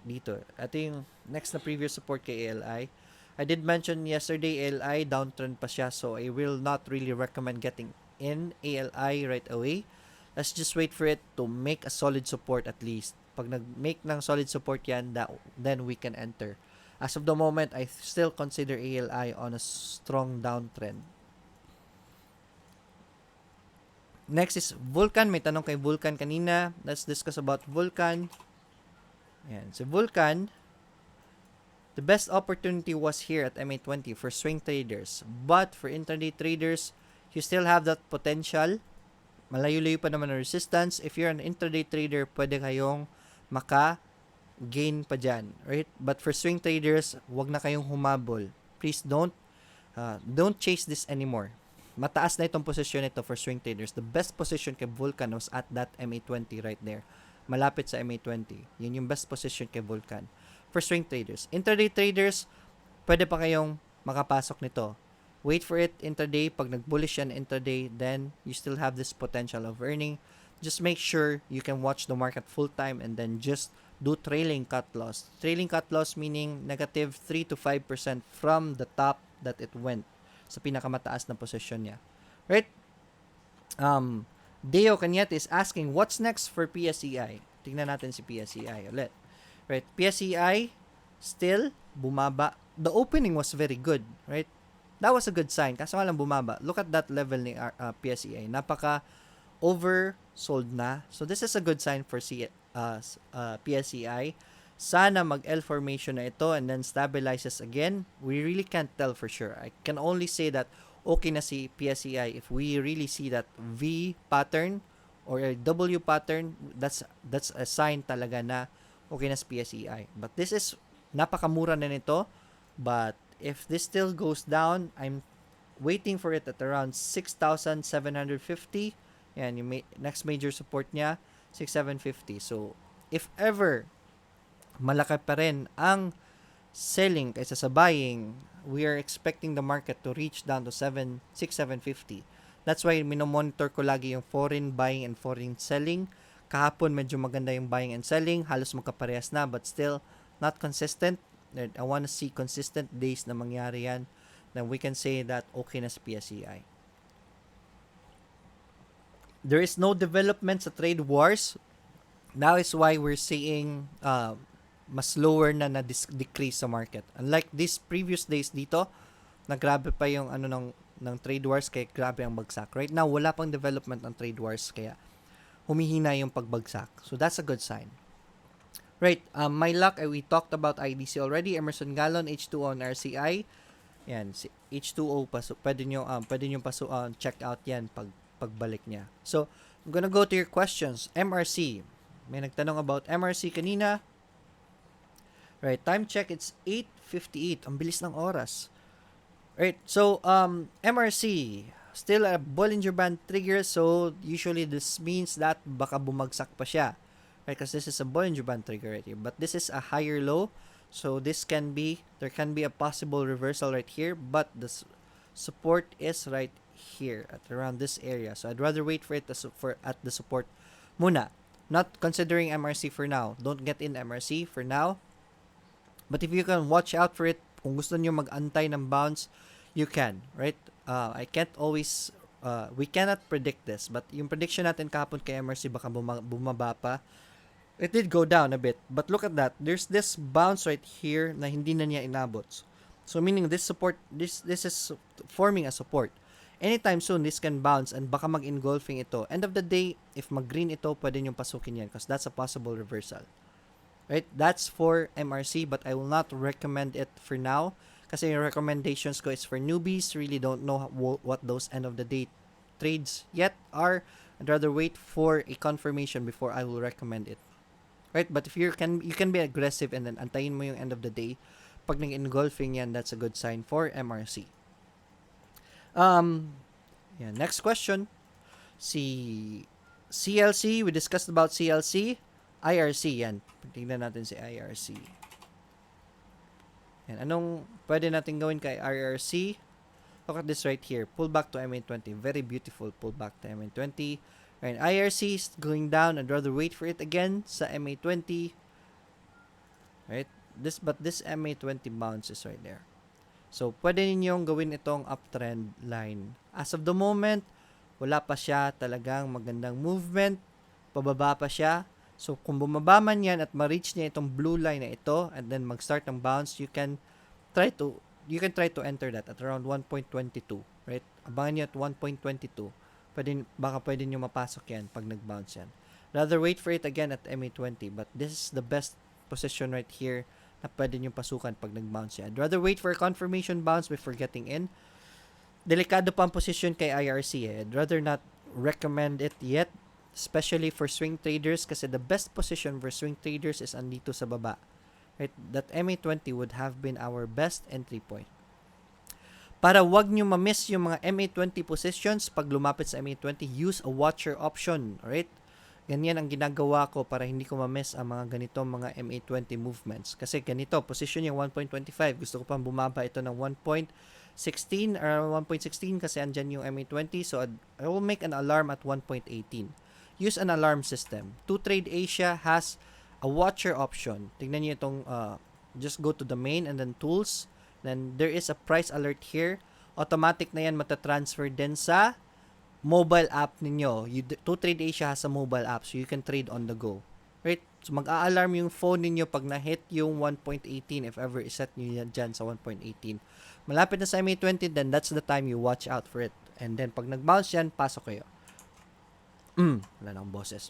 Dito. Ito yung next na previous support kay ALI. I did mention yesterday, ALI, downtrend pa siya. So, I will not really recommend getting in ALI right away. Let's just wait for it to make a solid support at least. Pag nag-make ng solid support yan, then we can enter. As of the moment, I still consider ALI on a strong downtrend. Next is Vulcan. May tanong kay Vulcan kanina. Let's discuss about Vulcan. Ayan. So, Vulcan, the best opportunity was here at MA20 for swing traders. But for intraday traders, you still have that potential. Malayo-layo pa naman ang resistance. If you're an intraday trader, pwede kayong maka-gain pa dyan. Right? But for swing traders, wag na kayong humabol. Please don't chase this anymore. Mataas na itong position nito for swing traders. The best position kay Vulcan was at that MA20 right there. Malapit sa MA20. Yun yung best position kay Vulcan. For swing traders. Intraday traders, pwede pa kayong makapasok nito. Wait for it intraday. Pag nag-bullish yan intraday, then you still have this potential of earning. Just make sure you can watch the market full time and then just do trailing cut loss. Trailing cut loss meaning negative 3 to 5% from the top that it went sa pinakamataas na position niya. Right? Deo Cañete is asking, what's next for PSEI? Tingnan natin si PSEI ulit. Right? PSEI, still, bumaba. The opening was very good. Right? That was a good sign. Kaso nga lang bumaba. Look at that level ni PSEI. Napaka oversold na. So, this is a good sign for PSEI. Sana mag-L formation na ito and then stabilizes again. We really can't tell for sure. I can only say that okay na si PSEI if we really see that V pattern or a W pattern. That's a sign talaga na okay na si PSEI. But this is napakamura na nito. But if this still goes down, I'm waiting for it at around 6,750. Yan, yung next major support niya, 6,750. So, if ever malaki pa rin ang selling kaysa sa buying, we are expecting the market to reach down to 6,750. That's why minomonitor ko lagi yung foreign buying and foreign selling. Kahapon medyo maganda yung buying and selling, halos magkaparehas na, but still not consistent. I want to see consistent days na mangyari yan. Then we can say that okay na sa PSEI. There is no development sa trade wars. Now is why we're seeing mas lower na decrease sa market. Unlike these previous days dito, na grabe pa yung ng trade wars, kaya grabe ang bagsak. Right now, wala pang development ng trade wars, kaya humihina yung pagbagsak. So that's a good sign. Right, my luck, we talked about IDC already. Emerson Gallon, H2O and RCI. Yan, H2O pwede nyo check out yan pagbalik niya. So, I'm gonna go to your questions. MRC. May nagtanong about MRC kanina. Right, time check, it's 8:58. Ang bilis ng oras. Right, so, MRC, still a Bollinger Band trigger, so usually this means that baka bumagsak pa siya. Right, because this is a Bollinger Band trigger right here. But this is a higher low, so there can be a possible reversal right here, but the support is right here at around this area. So I'd rather wait for it at the support muna. Not considering MRC for now. Don't get in MRC for now. But if you can watch out for it, kung gusto niyo mag-antay ng bounce, you can, right? I can't always, we cannot predict this, but yung prediction natin kahapon kay MRC baka bumaba pa. It did go down a bit, but look at that. There's this bounce right here na hindi na niya inabot. So meaning this support, this is forming a support. Anytime soon, this can bounce and baka mag-engulfing ito. End of the day, if mag-green ito, pwede niyong pasukin yan because that's a possible reversal. Right? That's for MRC, but I will not recommend it for now. Kasi yung recommendations ko is for newbies. Really don't know what those end of the day trades yet are. I'd rather wait for a confirmation before I will recommend it. Right? But if you can be aggressive and then antayin mo yung end of the day. Pag nag-engulfing yan, that's a good sign for MRC. Yeah, next question. CLC, we discussed about CLC. IRC, yan. Tingnan natin si IRC. Yan. Anong pwede natin gawin kay IRC? Look at this right here. Pull back to MA20. Very beautiful pullback to MA20. Right, IRC is going down. I'd rather wait for it again sa MA20. Right? This MA20 bounce is right there. So, pwede ninyong gawin itong uptrend line. As of the moment, wala pa siya talagang magandang movement. Pababa pa siya. So, kung bumaba man yan at ma-reach niya itong blue line na ito and then mag-start ng bounce, you can try to enter that at around 1.22, right? Abangan niyo at 1.22. Baka pwede niyo mapasok yan pag nag-bounce yan. Rather wait for it again at MA20, but this is the best position right here na pwede niyo pasukan pag nag-bounce yan. I'd rather wait for a confirmation bounce before getting in. Delikado pa ang position kay IRC eh. I'd rather not recommend it yet. Especially for swing traders kasi the best position for swing traders is andito sa baba. Right? That MA20 would have been our best entry point. Para wag nyo ma-miss yung mga MA20 positions, pag lumapit sa MA20, use a watcher option. Right? Ganyan ang ginagawa ko para hindi ko ma-miss ang mga ganitong mga MA20 movements. Kasi ganito, position yung 1.25. Gusto ko pang bumaba ito ng 1.16 or 1.16 kasi andyan yung MA20. So I will make an alarm at 1.18. Use an alarm system. 2Trade Asia has a watcher option. Tingnan niyo itong, just go to the main and then tools. Then there is a price alert here. Automatic na yan matatransfer din sa mobile app ninyo. 2Trade Asia has a mobile app so you can trade on the go. Right? So mag-a-alarm yung phone ninyo pag na-hit yung 1.18 if ever iset nyo yan dyan sa 1.18. Malapit na sa MA20, then that's the time you watch out for it. And then pag nag-bounce yan, pasok kayo. Wala nang boses.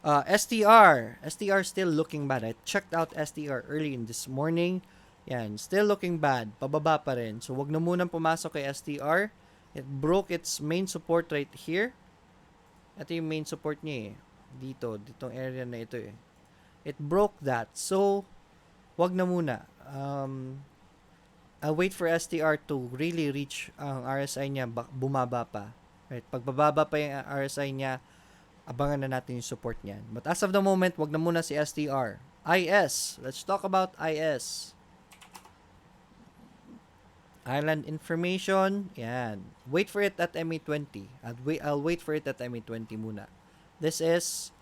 STR still looking bad. I checked out STR early in this morning. Yan, still looking bad. Pababa pa rin. So, wag na munang pumasok kay STR. It broke its main support right here. Ito yung main support niya eh. Ditong area na ito eh. It broke that. So, wag na muna. I'll wait for STR to really reach ang RSI niya, bumaba pa. Right? Pag bababa pa yung RSI niya, abangan na natin yung support niyan. But as of the moment, wag na muna si STR. IS. Let's talk about IS. Island information. Yan. Wait for it at MA20. I'll wait for it at MA20 muna. This is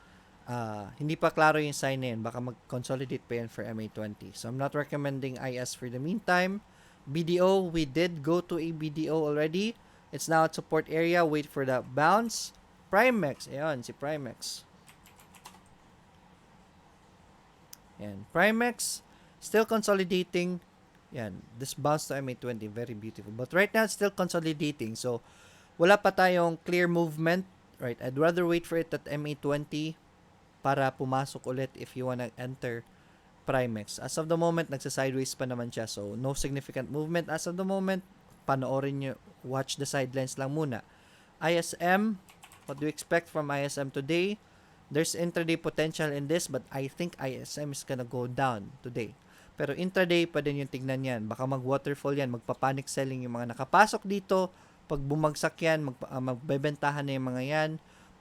hindi pa klaro yung sign na yun. Baka mag-consolidate pa yan for MA20. So, I'm not recommending IS for the meantime. BDO, we did go to a BDO already. It's now at support area. Wait for the bounce. Primex. Ayan, si Primex. Ayan. Primex, still consolidating. Yan. This bounce to MA20, very beautiful. But right now, it's still consolidating. So, wala pa tayong clear movement. Right? I'd rather wait for it at MA20 para pumasok ulit if you wanna enter Primex. As of the moment, nagsa-sideways pa naman siya. So, no significant movement. As of the moment, panoorin nyo, watch the sidelines lang muna. ISM, what do you expect from ISM today? There's intraday potential in this, but I think ISM is gonna go down today. Pero intraday pa din yung tignan yan. Baka mag-waterfall yan, magpa-panic selling yung mga nakapasok dito. Pag bumagsak yan, magbebentahan na yung mga yan.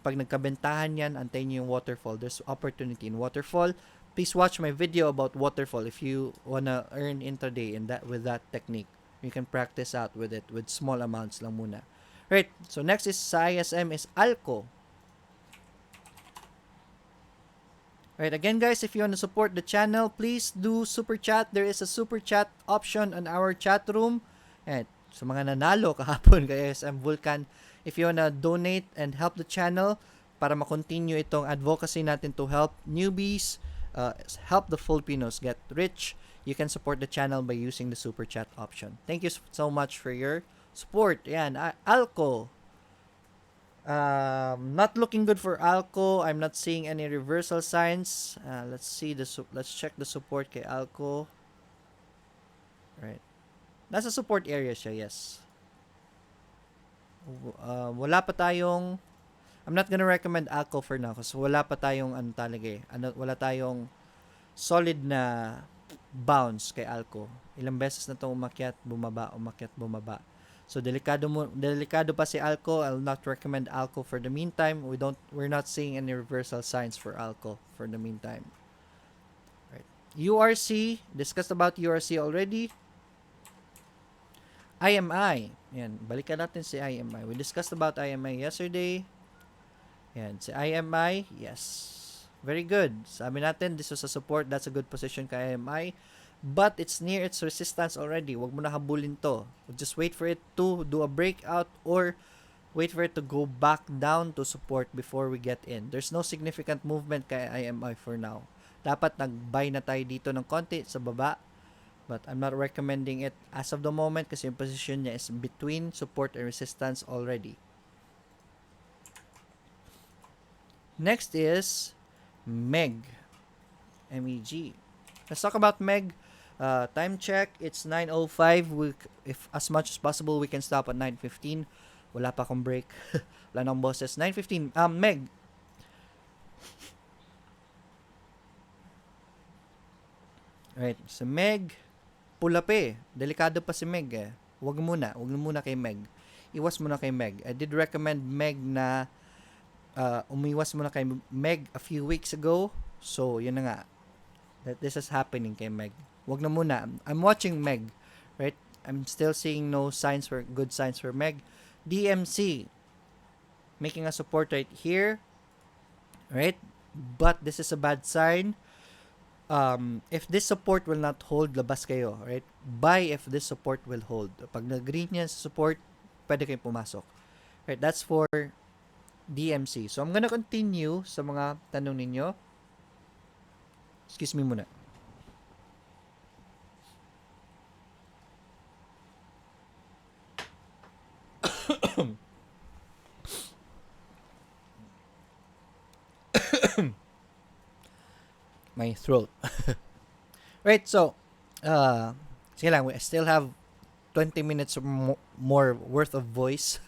Pag nagkabentahan yan, antayin nyo yung waterfall. There's opportunity in waterfall. Please watch my video about waterfall if you wanna earn intraday with that technique. You can practice out with it with small amounts lang muna. Right, so next is sa ISM is ALCO. Right, again guys, if you want to support the channel, please do super chat. There is a super chat option on our chat room. And sa mga nanalo kahapon kay ISM Vulcan, if you want to donate and help the channel para ma-continue itong advocacy natin to help newbies, help the Filipinos get rich, you can support the channel by using the super chat option. Thank you so much for your support. Yan, ALCO. Not looking good for ALCO. I'm not seeing any reversal signs. Let's check the support kay ALCO. Right. Nasa support area siya, yes. Wala pa tayong I'm not gonna recommend ALCO for now kasi wala pa tayong wala tayong solid na bounce kay ALCO. Ilang beses na itong umakyat, bumaba. So delikado pa si ALCO. I'll not recommend ALCO for the meantime. We're not seeing any reversal signs for ALCO for the meantime. Right. URC, discussed about URC already. IMI. Yan, balikan natin si IMI. We discussed about IMI yesterday. Yan, si IMI, yes. Very good. Sabi natin, this was a support. That's a good position kay IMI. But it's near its resistance already. Huwag mo na habulin to. Just wait for it to do a breakout or wait for it to go back down to support before we get in. There's no significant movement kay IMI for now. Dapat nag-buy na tayo dito ng konti sa baba. But I'm not recommending it as of the moment kasi yung position niya is between support and resistance already. Next is MEG. MEG. Let's talk about MEG. Time check, it's 9:05. If as much as possible, we can stop at 9:15. Wala pa akong break. Wala nang boses. 9:15. MEG. Right, so MEG, pula pa eh. Delikado pa si MEG eh. Huwag muna kay MEG. Iwas muna kay MEG. I did recommend MEG na umiwas muna kay MEG a few weeks ago. So, yun na nga. That this is happening kay MEG. Wag na muna. I'm watching MEG, right? I'm still seeing no good signs for MEG. DMC, making a support right here, right? But this is a bad sign. If this support will not hold, labas kayo, right? Buy if this support will hold. Pag nag-green yan sa support, pwede kayong pumasok. Right? That's for DMC. So, I'm gonna continue sa mga tanong ninyo. Excuse me muna. My throat. Right, so sige lang, we still have 20 minutes more worth of voice.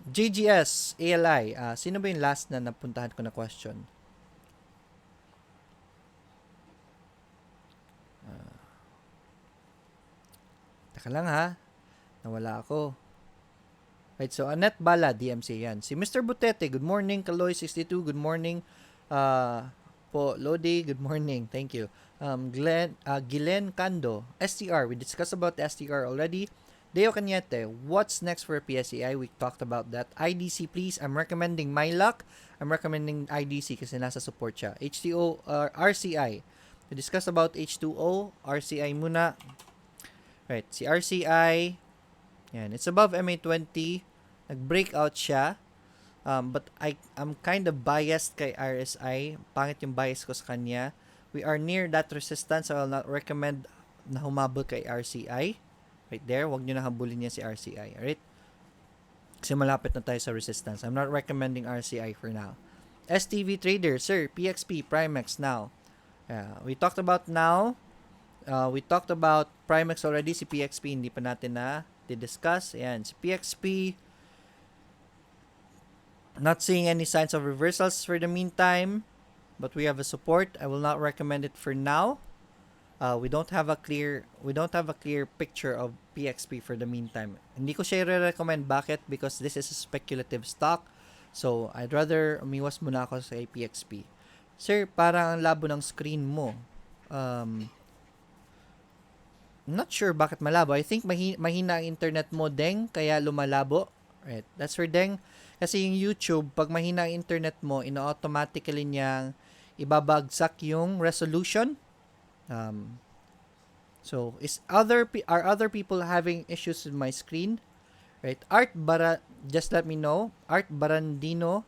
JGS, ALI, sino ba yung last na napuntahan ko na question? Teka lang ha. Nawala ako. Right, so Annette Bala, DMC yan. Si Mr. Butete, good morning. Kaloy62, good morning. Po Lodi, good morning. Thank you. Gilen Kando, STR. We discussed about the STR already. Deo Cañete, what's next for PSEI? We talked about that. IDC, please. I'm recommending MyLuck. I'm recommending IDC kasi nasa support siya. HTO, RCI. We discussed about H2O. RCI muna. Right, si RCI, yan, it's above MA20. Nag-breakout siya. But I'm kind of biased kay RSI. Pangit yung bias ko sa kanya. We are near that resistance. So I will not recommend na humabol kay RCI. Right there. Huwag nyo na habulin niya si RCI. Alright? Kasi malapit na tayo sa resistance. I'm not recommending RCI for now. STV Trader, sir. PXP, Primex now. We talked about now. We talked about Primex already. Si PXP, hindi pa natin na discuss. Ayan. Si PXP, not seeing any signs of reversals for the meantime, but we have a support. I will not recommend it for now. We don't have a clear picture of PXP for the meantime. Hindi ko siya recommend. Bakit? Because this is a speculative stock. So I'd rather umiwas muna ako sa PXP. Sir, parang ang labo ng screen mo. Not sure bakit malabo. I think mahina ang internet mo, Deng, kaya lumalabo. Right. That's for Deng. Kasi yung YouTube, pag mahina ang internet mo, ina-automatically niyang ibabagsak yung resolution. So, are other people having issues with my screen? Right. Just let me know. Art Barandino,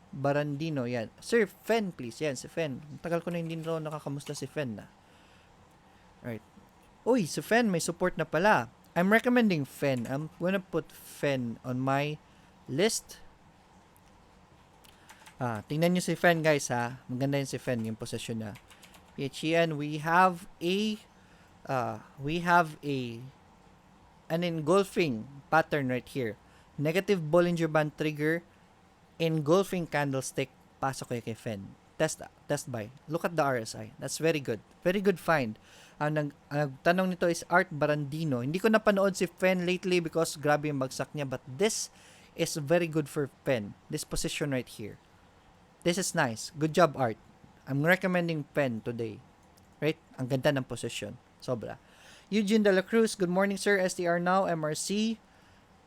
yan. Sir, Fen, please. Yan, si Fen. Tagal ko na hindi na nakakamusta si Fen na. Right. Uy, si Fen, may support na pala. I'm recommending Fen. I'm gonna put Fen on my list. Tingnan nyo si Fen, guys, ha. Maganda yun si Fen, yung position niya. PHEN, we have an engulfing pattern right here. Negative Bollinger Band trigger, engulfing candlestick, pasok kayo kay Fen. Test buy. Look at the RSI. That's very good. Very good find. Ang nagtanong nito is Art Barandino. Hindi ko napanood si Fen lately because grabe yung bagsak niya, but this is very good for Fen. This position right here. This is nice. Good job, Art. I'm recommending Pen today. Right? Ang ganda ng position. Sobra. Eugene De La Cruz, good morning, sir. STR now. MRC.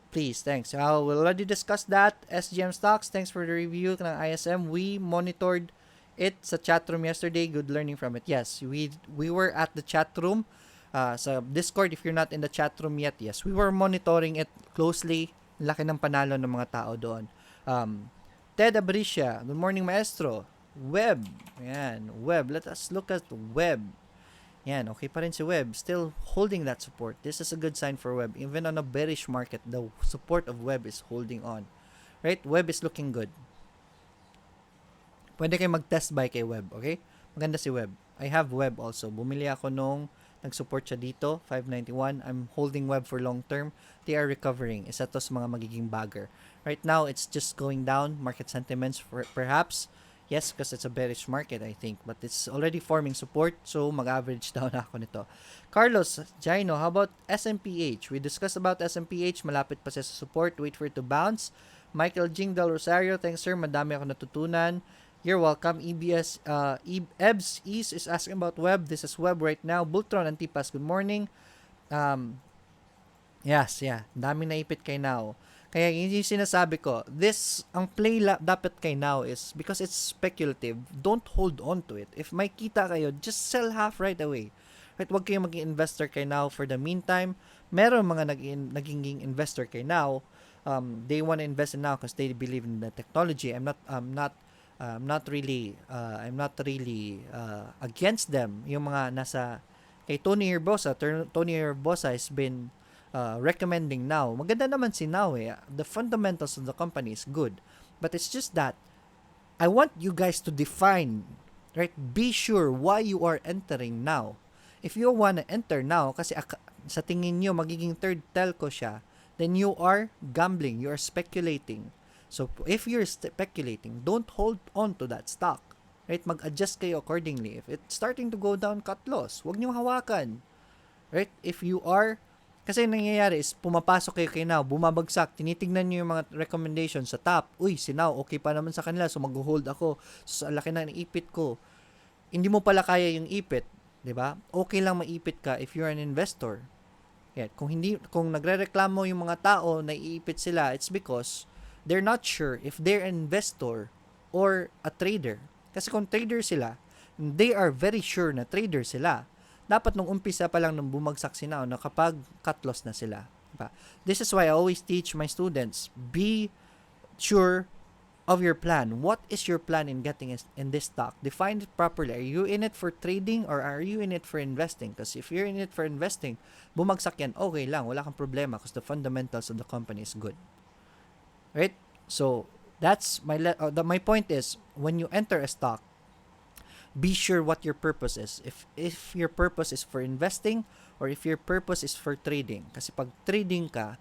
Please, thanks. We already discussed that. SGM stocks, thanks for the review ng ISM. We monitored it sa chat room yesterday. Good learning from it. Yes, we were at the chat room. Sa Discord, if you're not in the chat room yet, yes, we were monitoring it closely. Laki ng panalo ng mga tao doon. Ted Abricia, good morning, maestro. Web, yan, Web. Let us look at Web. Yan, okay pa rin si Web. Still holding that support. This is a good sign for Web. Even on a bearish market, the support of Web is holding on. Right? Web is looking good. Pwede kayo mag-test buy kay Web, okay? Maganda si Web. I have Web also. Bumili ako nung nag-support siya dito, 591. I'm holding Web for long term. They are recovering. Isa to sa mga magiging bagger. Right now, it's just going down. Market sentiments, perhaps. Yes, because it's a bearish market, I think. But it's already forming support. So, mag-average down ako nito. Carlos Jaino, how about SMPH? We discussed about SMPH. Malapit pa siya sa support. Wait for it to bounce. Michael Jing Del Rosario, thanks sir. Madami ako natutunan. You're welcome. EBS East is asking about Web. This is Web right now. Bultron Antipas, good morning. Yes, yeah. Dami naipit kay now. Kaya yung sinasabi ko, ang play dapat kay now is because it's speculative, don't hold on to it. If may kita kayo, just sell half right away. Right? Huwag kayong maging investor kay now for the meantime. Meron mga naging investor kay now. They want to invest in now because they believe in the technology. I'm not really against them. Yung mga nasa kay Tony Herbosa has been recommending now. Maganda naman si now eh. The fundamentals of the company is good. But it's just that I want you guys to define, right? Be sure why you are entering now. If you want to enter now kasi sa tingin nyo magiging third telco siya, then you are gambling, you are speculating. So if you're speculating, don't hold on to that stock. Right? Mag-adjust kayo accordingly. If it's starting to go down, cut loss. Huwag nyo hawakan. Right? If you are Kasi yung nangyayari is pumapasok kayo kay Now, bumabagsak, tinitingnan nyo yung mga recommendations sa top. Uy, si Now, okay pa naman sa kanila, so mag-hold ako. So, sa laki na ng ipit ko. Hindi mo pala kaya yung ipit, 'di ba? Okay lang maipit ka if you're an investor. Yeah, kung nagrereklamo yung mga tao na iipit sila, it's because they're not sure if they're an investor or a trader. Kasi kung trader sila, they are very sure na trader sila. Dapat nung umpisa pa lang nung bumagsak sila na kapag cut loss na sila. Diba? This is why I always teach my students, be sure of your plan. What is your plan in getting in this stock? Define it properly. Are you in it for trading or are you in it for investing? Because if you're in it for investing, bumagsak yan, okay lang, wala kang problema because the fundamentals of the company is good. Right? So, that's my point is, when you enter a stock, be sure what your purpose is. If your purpose is for investing or if your purpose is for trading. Kasi pag trading ka,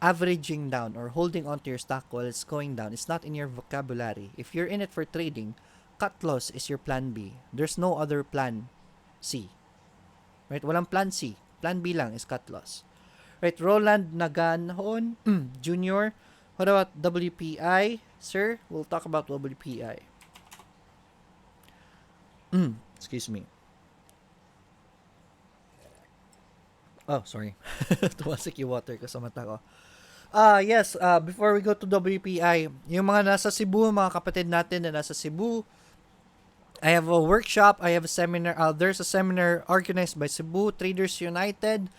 averaging down or holding on to your stock while it's going down, it's not in your vocabulary. If you're in it for trading, cut loss is your plan B. There's no other plan C. Right? Walang plan C. Plan B lang is cut loss. Right? Roland Naganhon Jr. What about WPI? Sir, we'll talk about WPI. Excuse me. Oh, sorry. Tumasik yung water ko sa mata ko. Yes, before we go to WPI, yung mga nasa Cebu, mga kapatid natin na nasa Cebu, I have a workshop, I have a seminar, there's a seminar organized by Cebu Traders United.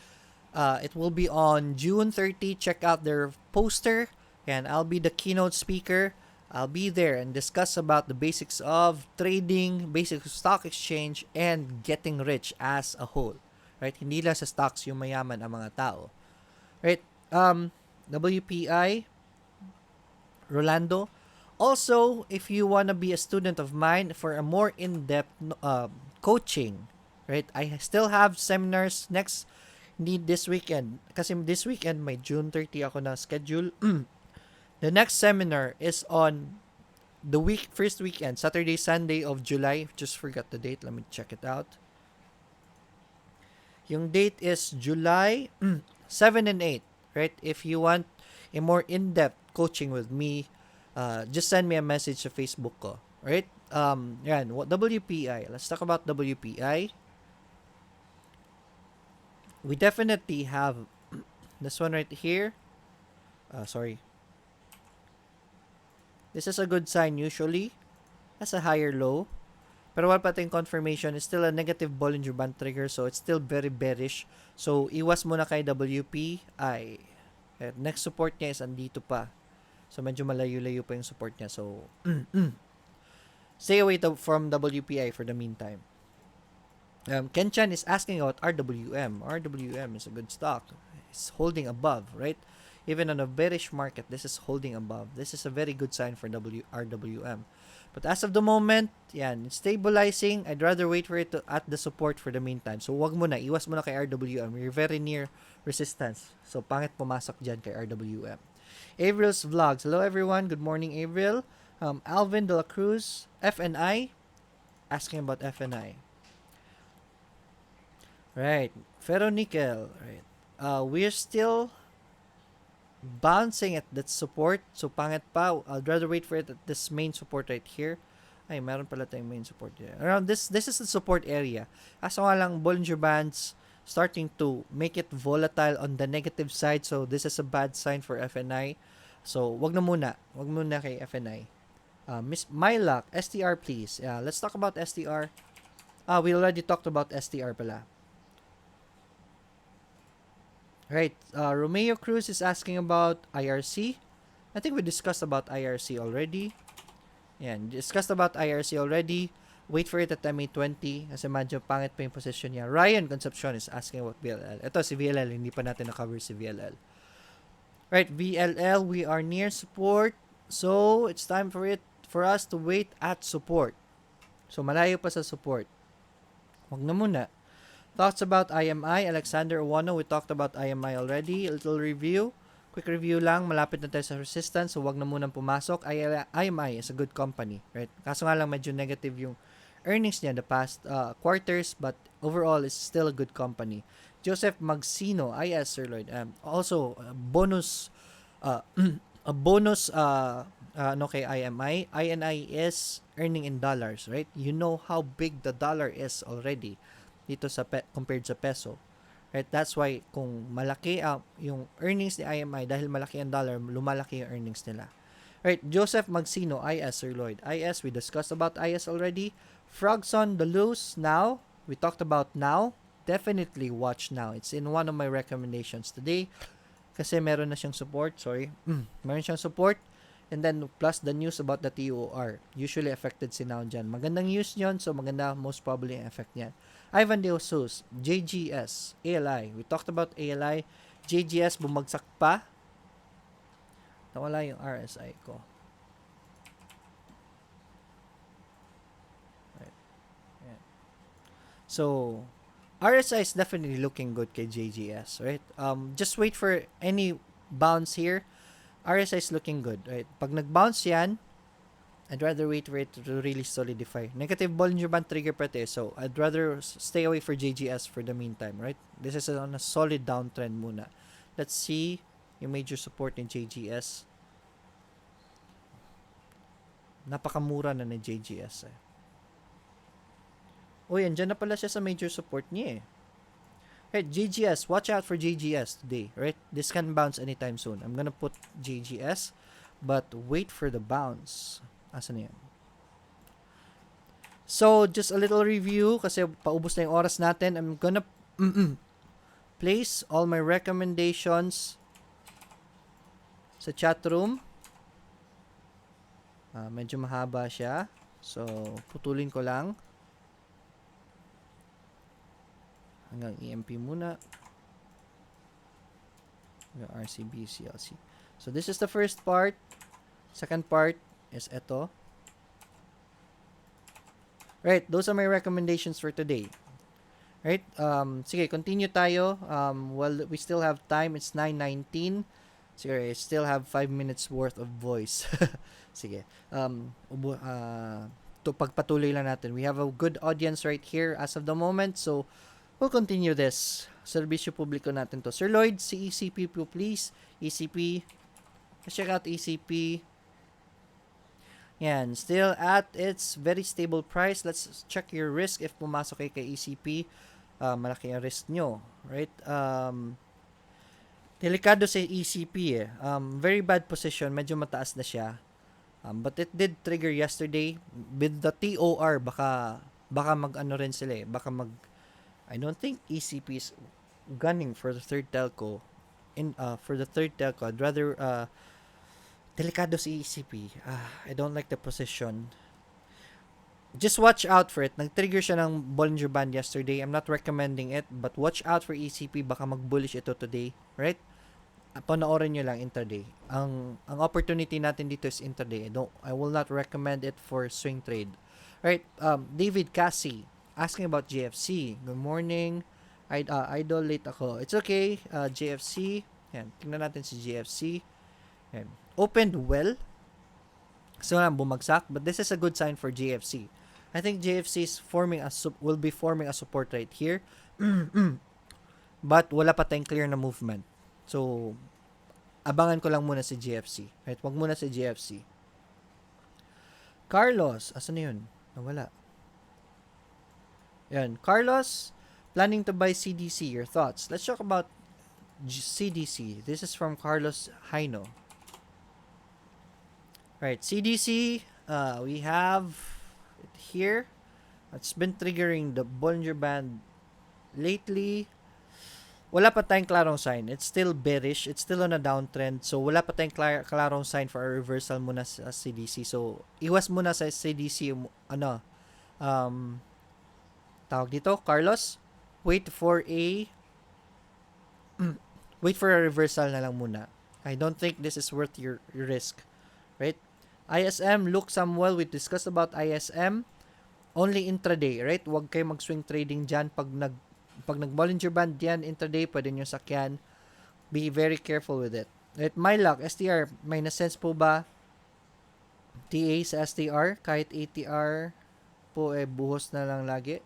It will be on June 30. Check out their poster, and I'll be the keynote speaker. I'll be there and discuss about the basics of trading, basics of stock exchange, and getting rich as a whole. Right? Hindi lang sa stocks yung mayaman ang mga tao. Right? WPI, Rolando. Also, if you want to be a student of mine for a more in-depth coaching, right? I still have seminars this weekend. Kasi this weekend, may June 30 ako na schedule. The next seminar is on the first weekend, Saturday, Sunday of July. Just forgot the date. Let me check it out. Yung date is July 7 and 8. Right? If you want a more in-depth coaching with me, just send me a message sa Facebook ko. Right? Yan. WPI. Let's talk about WPI. We definitely have this one right here. Sorry. This is a good sign usually. That's a higher low. Pero wala pa tayong confirmation. It's still a negative Bollinger Band trigger, so it's still very bearish. So, iwas muna kay WPI. Next support niya is andito pa. So, medyo malayo-layo pa yung support niya. So, stay away from WPI for the meantime. Ken Chan is asking about RWM. RWM is a good stock. It's holding above, right? Even on a bearish market, this is holding above. This is a very good sign for RWM. But as of the moment, yan, it's stabilizing. I'd rather wait for it at the support for the meantime. So, wag muna. Iwas muna kay RWM. You're very near resistance. So, pangit pumasok dyan kay RWM. Avril's Vlogs. Hello, everyone. Good morning, Avril. Alvin De La Cruz. FNI. Asking about FNI. Right. Ferronickel. Right. We're still bouncing at that support. So, pangit pa. I'd rather wait for it at this main support right here. Ay, meron pala tayong main support here. Around this is the support area. Kaso nga lang, Bollinger Bands starting to make it volatile on the negative side. So, this is a bad sign for FNI. So, wag na muna. Wag muna kay FNI. Miss Mylock, STR please. Let's talk about STR. We already talked about STR pala. Right, Romeo Cruz is asking about IRC. I think we discussed about IRC already. Yan, discussed about IRC already. Wait for it at MA20 kasi medyo pangit pa yung position niya. Ryan Concepcion is asking about VLL. Ito si VLL, hindi pa natin na-cover si VLL. Right, VLL, we are near support. So, it's time for us to wait at support. So, malayo pa sa support. Wag na muna. Thoughts about IMI, Alexander Owano. We talked about IMI already. A little review. Quick review lang. Malapit na tayo sa resistance. So, wag na munang pumasok. IMI is a good company. Right? Kaso nga lang medyo negative yung earnings niya the past quarters. But overall, it's still a good company. Joseph Magsino, IS, Sir Lloyd. Also, bonus, a bonus, ano kay IMI. INI is earning in dollars, right? You know how big the dollar is already dito sa compared sa peso. Right? That's why kung malaki yung earnings ni IMI dahil malaki ang dollar, lumalaki yung earnings nila. Right, Joseph Magsino, IS, Sir Lloyd. IS, we discussed about IS already. Frogson, the loose, now. We talked about now. Definitely watch now. It's in one of my recommendations today. Kasi meron na siyang support, meron siyang support. And then, plus the news about the TOR. Usually affected si now dyan. Magandang news yun, so maganda most probably ang effect niyan. Ivan De Jesus, JGS, ALI. We talked about ALI. JGS, bumagsak pa. Nawala yung RSI ko. Right. Yeah. So, RSI is definitely looking good kay JGS, right? Just wait for any bounce here. RSI is looking good, right? Pag nag-bounce yan, I'd rather wait for it to really solidify. Negative Bollinger Band trigger pati, so I'd rather stay away for JGS for the meantime, right? This is on a solid downtrend muna. Let's see yung major support in JGS. Napakamura na ni JGS eh. Uy, andyan na pala siya sa major support niya eh. Right, JGS, watch out for JGS today, right? This can bounce anytime soon. I'm gonna put JGS, but wait for the bounce. Asan na yan? So, just a little review kasi paubos na yung oras natin. I'm gonna place all my recommendations sa chat room. Medyo mahaba siya. So, putulin ko lang. Hanggang EMP muna. Hanggang RCB, CLC. So, this is the first part. Second part is ito. Right, those are my recommendations for today. Right, sige, continue tayo. Well, we still have time. It's 9:19. Sige, I still have 5 minutes worth of voice. Sige. Pagpatuloy lang natin. We have a good audience right here as of the moment. So, we'll continue this. Serbisyo publiko natin to. Sir Lloyd, si ECP po please. ECP. Let's check out ECP. Yan. Still at its very stable price. Let's check your risk if pumasok kayo kay ECP. Malaki ang risk nyo. Right? Delikado sa ECP eh. Very bad position. Medyo mataas na siya. But it did trigger yesterday. With the TOR, baka mag-ano rin sila eh. I don't think ECP is gunning for the third telco. For the third telco, I'd rather, delikado sa ECP. I don't like the position. Just watch out for it. Nag-trigger siya ng Bollinger Band yesterday. I'm not recommending it, but watch out for ECP. Baka mag-bullish ito today. Right? Panoorin nyo lang intraday. Ang opportunity natin dito is intraday. I will not recommend it for swing trade. Right? David Cassie asking about JFC. Good morning. Idol late ako. It's okay. JFC. Yan. Tingnan natin si JFC. Yan. Opened well. So bumagsak. But this is a good sign for JFC. I think JFC is will be forming a support right here. But wala pa tayong clear na movement. So, abangan ko lang muna si JFC. Right? Wag muna si JFC. Carlos. Asan na yun? Nawala. Yan. Carlos, planning to buy CDC. Your thoughts? Let's talk about CDC. This is from Carlos Haino. Right. CDC, we have it here. It's been triggering the Bollinger Band lately. Wala pa tayong klarong sign. It's still bearish. It's still on a downtrend. So, wala pa tayong klarong sign for a reversal muna sa CDC. So, iwas muna sa CDC tawag dito, Carlos. Wait for a reversal na lang muna. I don't think this is worth your risk. Right? ISM, look Samuel. We discussed about ISM. Only intraday, right? Huwag kayo mag-swing trading dyan pag nag-Bollinger Band yan, intraday, pwede nyo sakyan. Be very careful with it. Right, my luck, STR, may na-sense po ba TA sa STR? Kahit ATR po, buhos na lang lagi.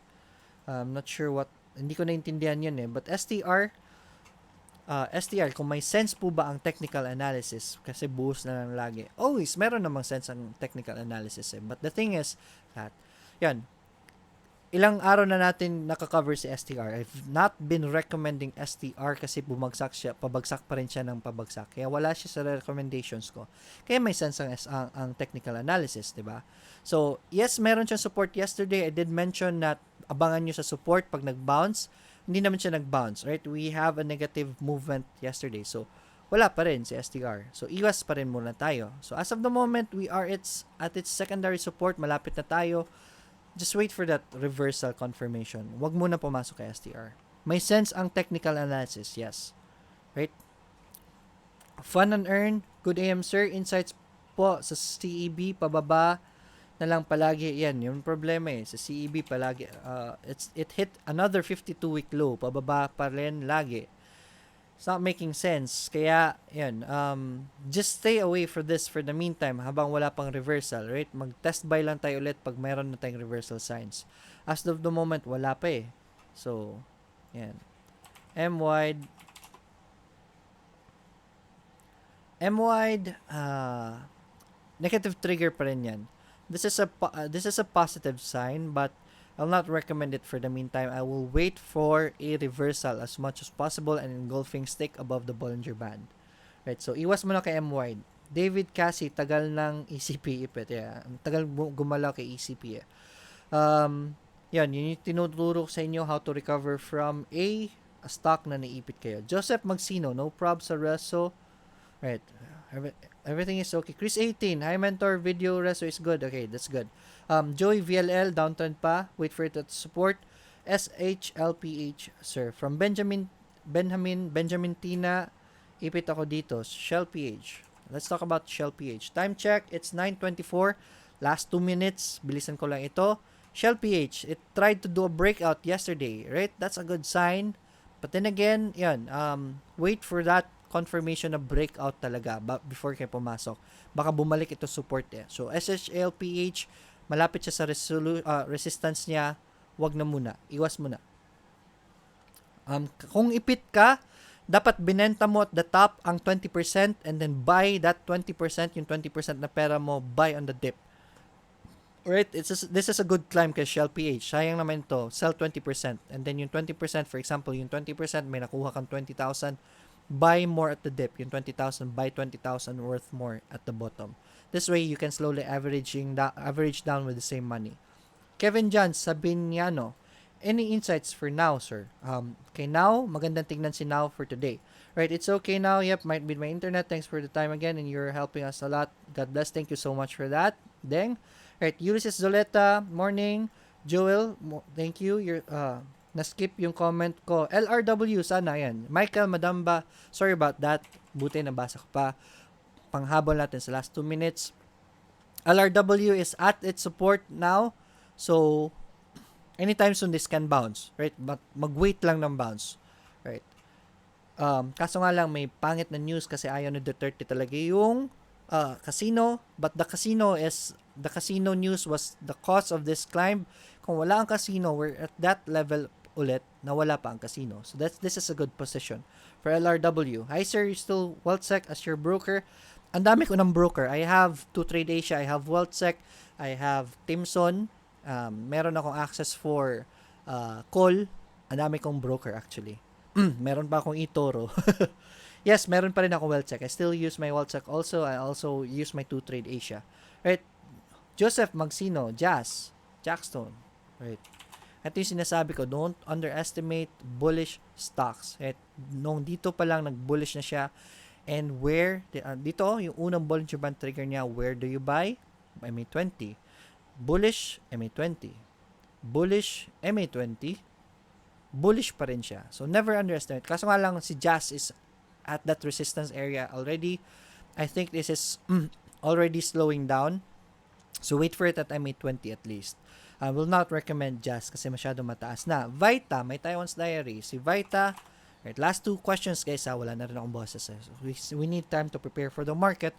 I'm not sure what hindi ko naintindihan yun eh. But STR, kung may sense po ba ang technical analysis, kasi buhos na lang lagi. Always, meron namang sense ang technical analysis eh. But the thing is, that, yan, ilang araw na natin nakakover si STR. I've not been recommending STR kasi bumagsak siya, pabagsak pa rin siya ng pabagsak. Kaya wala siya sa recommendations ko. Kaya may sense ang technical analysis, di ba? So, yes, meron siyang support yesterday. I did mention that abangan nyo sa support pag nag-bounce. Hindi naman siya nag-bounce, right? We have a negative movement yesterday. So, wala pa rin si STR. So, iwas pa rin muna tayo. So, as of the moment, we are at its secondary support. Malapit na tayo. Just wait for that reversal confirmation. Huwag muna pumasok kay STR. May sense ang technical analysis, yes. Right? Fun and earn. Good AM, sir. Insights po sa CEB, pababa na lang palagi. Yan, yung problema eh. Sa CEB palagi, it hit another 52-week low. Pababa pa rin lagi. It's not making sense. Kaya, yan, just stay away for this for the meantime habang wala pang reversal, right? Mag-test buy lang tayo ulit pag mayroon na tayong reversal signs. As of the moment, wala pa eh. So, yan. M-wide, negative trigger pa rin yan. This is a positive sign, but I'll not recommend it for the meantime. I will wait for a reversal as much as possible and engulfing stick above the Bollinger Band. Right, so iwas muna kay M-wide. David Cassie, tagal ng ECP ipit. Yeah, tagal gumalaw kay ECP. Yan, yun yung tinuturo sa inyo how to recover from a stock na naipit kayo. Joseph Magsino, no prob sa reso. Right, everything is okay. Chris 18, hi mentor, video reso is good. Okay, that's good. Joey VLL, downtrend pa. Wait for it to support. SHLPH, sir. From Benjamin Tina, ipit ako dito. Shell PH. Let's talk about Shell PH. Time check, it's 9:24. Last 2 minutes. Bilisan ko lang ito. Shell PH, it tried to do a breakout yesterday, right? That's a good sign. But then again, yan, wait for that confirmation na breakout talaga before kayo pumasok. Baka bumalik ito support eh. So, SHLPH, malapit siya sa resistance niya, wag na muna. Iwas muna. Kung ipit ka, dapat binenta mo at the top ang 20% and then buy that 20%, yung 20% na pera mo, buy on the dip. Right? This is a good climb kay Shell PH. Sayang naman to, sell 20%. And then yung 20%, for example, yung 20% may nakuha kang 20,000, buy more at the dip. Yung 20,000, buy 20,000 worth more at the bottom. This way, you can slowly average down with the same money. Kevin John, Sabiniano, any insights for now, sir? Okay, now, magandang tignan si now for today. Right, it's okay now. Yep, might be my internet. Thanks for the time again, and you're helping us a lot. God bless. Thank you so much for that. Deng. Right, Ulysses Zoleta, morning. Joel, thank you. You're, na-skip yung comment ko. LRW, sana yan. Michael Madamba, sorry about that. Buti nabasa ko pa. Panghabol natin sa last 2 minutes. LRW is at its support now. So, anytime soon this can bounce. Right? But mag-wait lang ng bounce. Right? Kaso nga lang may pangit na news kasi ayaw ni Duterte talaga yung casino. But the casino news was the cause of this climb. Kung wala ang casino, we're at that level ulit na wala pa ang casino. So this is a good position for LRW. Hi sir, you still WealthSec as your broker? Ang dami ko ng broker. I have 2Trade Asia, I have WealthSec, I have Timson, meron akong access for call. Ang dami kong broker actually. Meron pa akong eToro. Yes, meron pa rin akong WealthSec. I still use my WealthSec also. I also use my 2Trade Asia. Right? Joseph Magsino, Jackstone. Right? Ito yung sinasabi ko, don't underestimate bullish stocks. Right? Nung dito pa lang nag-bullish na siya, and where, dito, yung unang Bollinger Band trigger niya, where do you buy? MA20. Bullish, MA20. Bullish, MA20. Bullish pa rin siya. So, never underestimate. Kaso nga lang, si Jazz is at that resistance area already. I think this is already slowing down. So, wait for it at MA20 at least. I will not recommend Jazz kasi masyado mataas na. Vita, may Taiwan's Diary. Si Vita, right, last 2 questions guys ha, wala na rin akong bosses. So we need time to prepare for the market.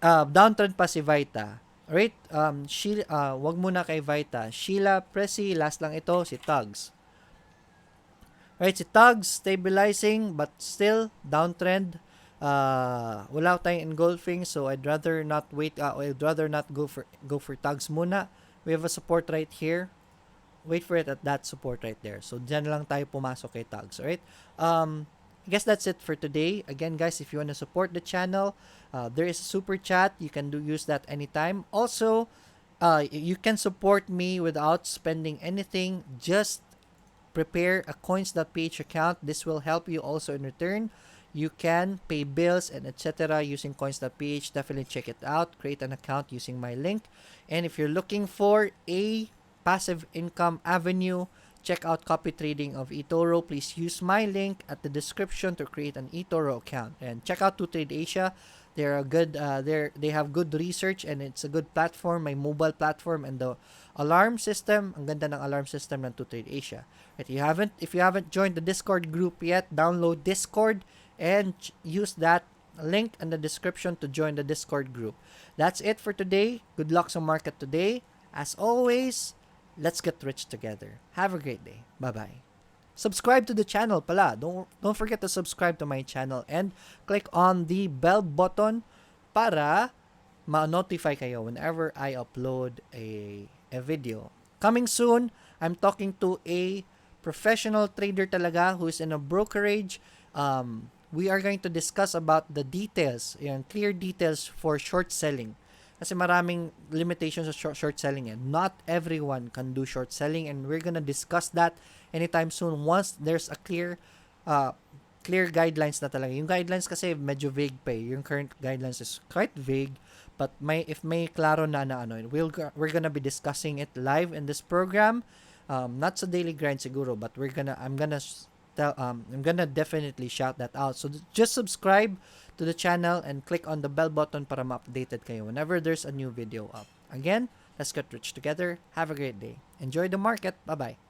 Downtrend pa si Vita. Right, wag muna kay Vita. Sheila Presi, last lang ito, si Tugs. Right, si Tugs stabilizing but still downtrend. Wala tayong engulfing, so I'd rather not go for Tugs muna. We have a support right here. Wait for it at that support right there. So dyan lang tayo pumasok kay Tugs, alright? I guess that's it for today. Again, guys, if you want to support the channel, there is a super chat. You can use that anytime. Also, you can support me without spending anything. Just prepare a coins.ph account. This will help you also in return. You can pay bills and etc. using coins.ph. Definitely check it out. Create an account using my link. And if you're looking for a passive income avenue, check out copy trading of eToro. Please use my link at the description to create an eToro account. And check out 2Trade Asia. They're a good they have good research and it's a good platform, my mobile platform, and the alarm system, ang ganda ng alarm system ng 2Trade Asia. If you haven't joined the Discord group yet, download Discord and use that link in the description to join the Discord group. That's it for today. Good luck sa market today. As always, let's get rich together. Have a great day. Bye-bye. Subscribe to the channel pala. Don't forget to subscribe to my channel and click on the bell button para ma-notify kayo whenever I upload a video. Coming soon, I'm talking to a professional trader talaga who is in a brokerage. We are going to discuss about the details, yung clear details for short selling. Kasi maraming limitations sa short selling. Not everyone can do short selling, and we're gonna discuss that anytime soon once there's a clear guidelines na talaga. Yung guidelines kasi medyo vague pa eh. Yung current guidelines is quite vague, but if may klaro na ano, we're gonna be discussing it live in this program. Not sa daily grind siguro, but I'm gonna definitely shout that out. So just subscribe to the channel and click on the bell button para ma-updated kayo whenever there's a new video up. Again, let's get rich together. Have a great day. Enjoy the market. Bye-bye.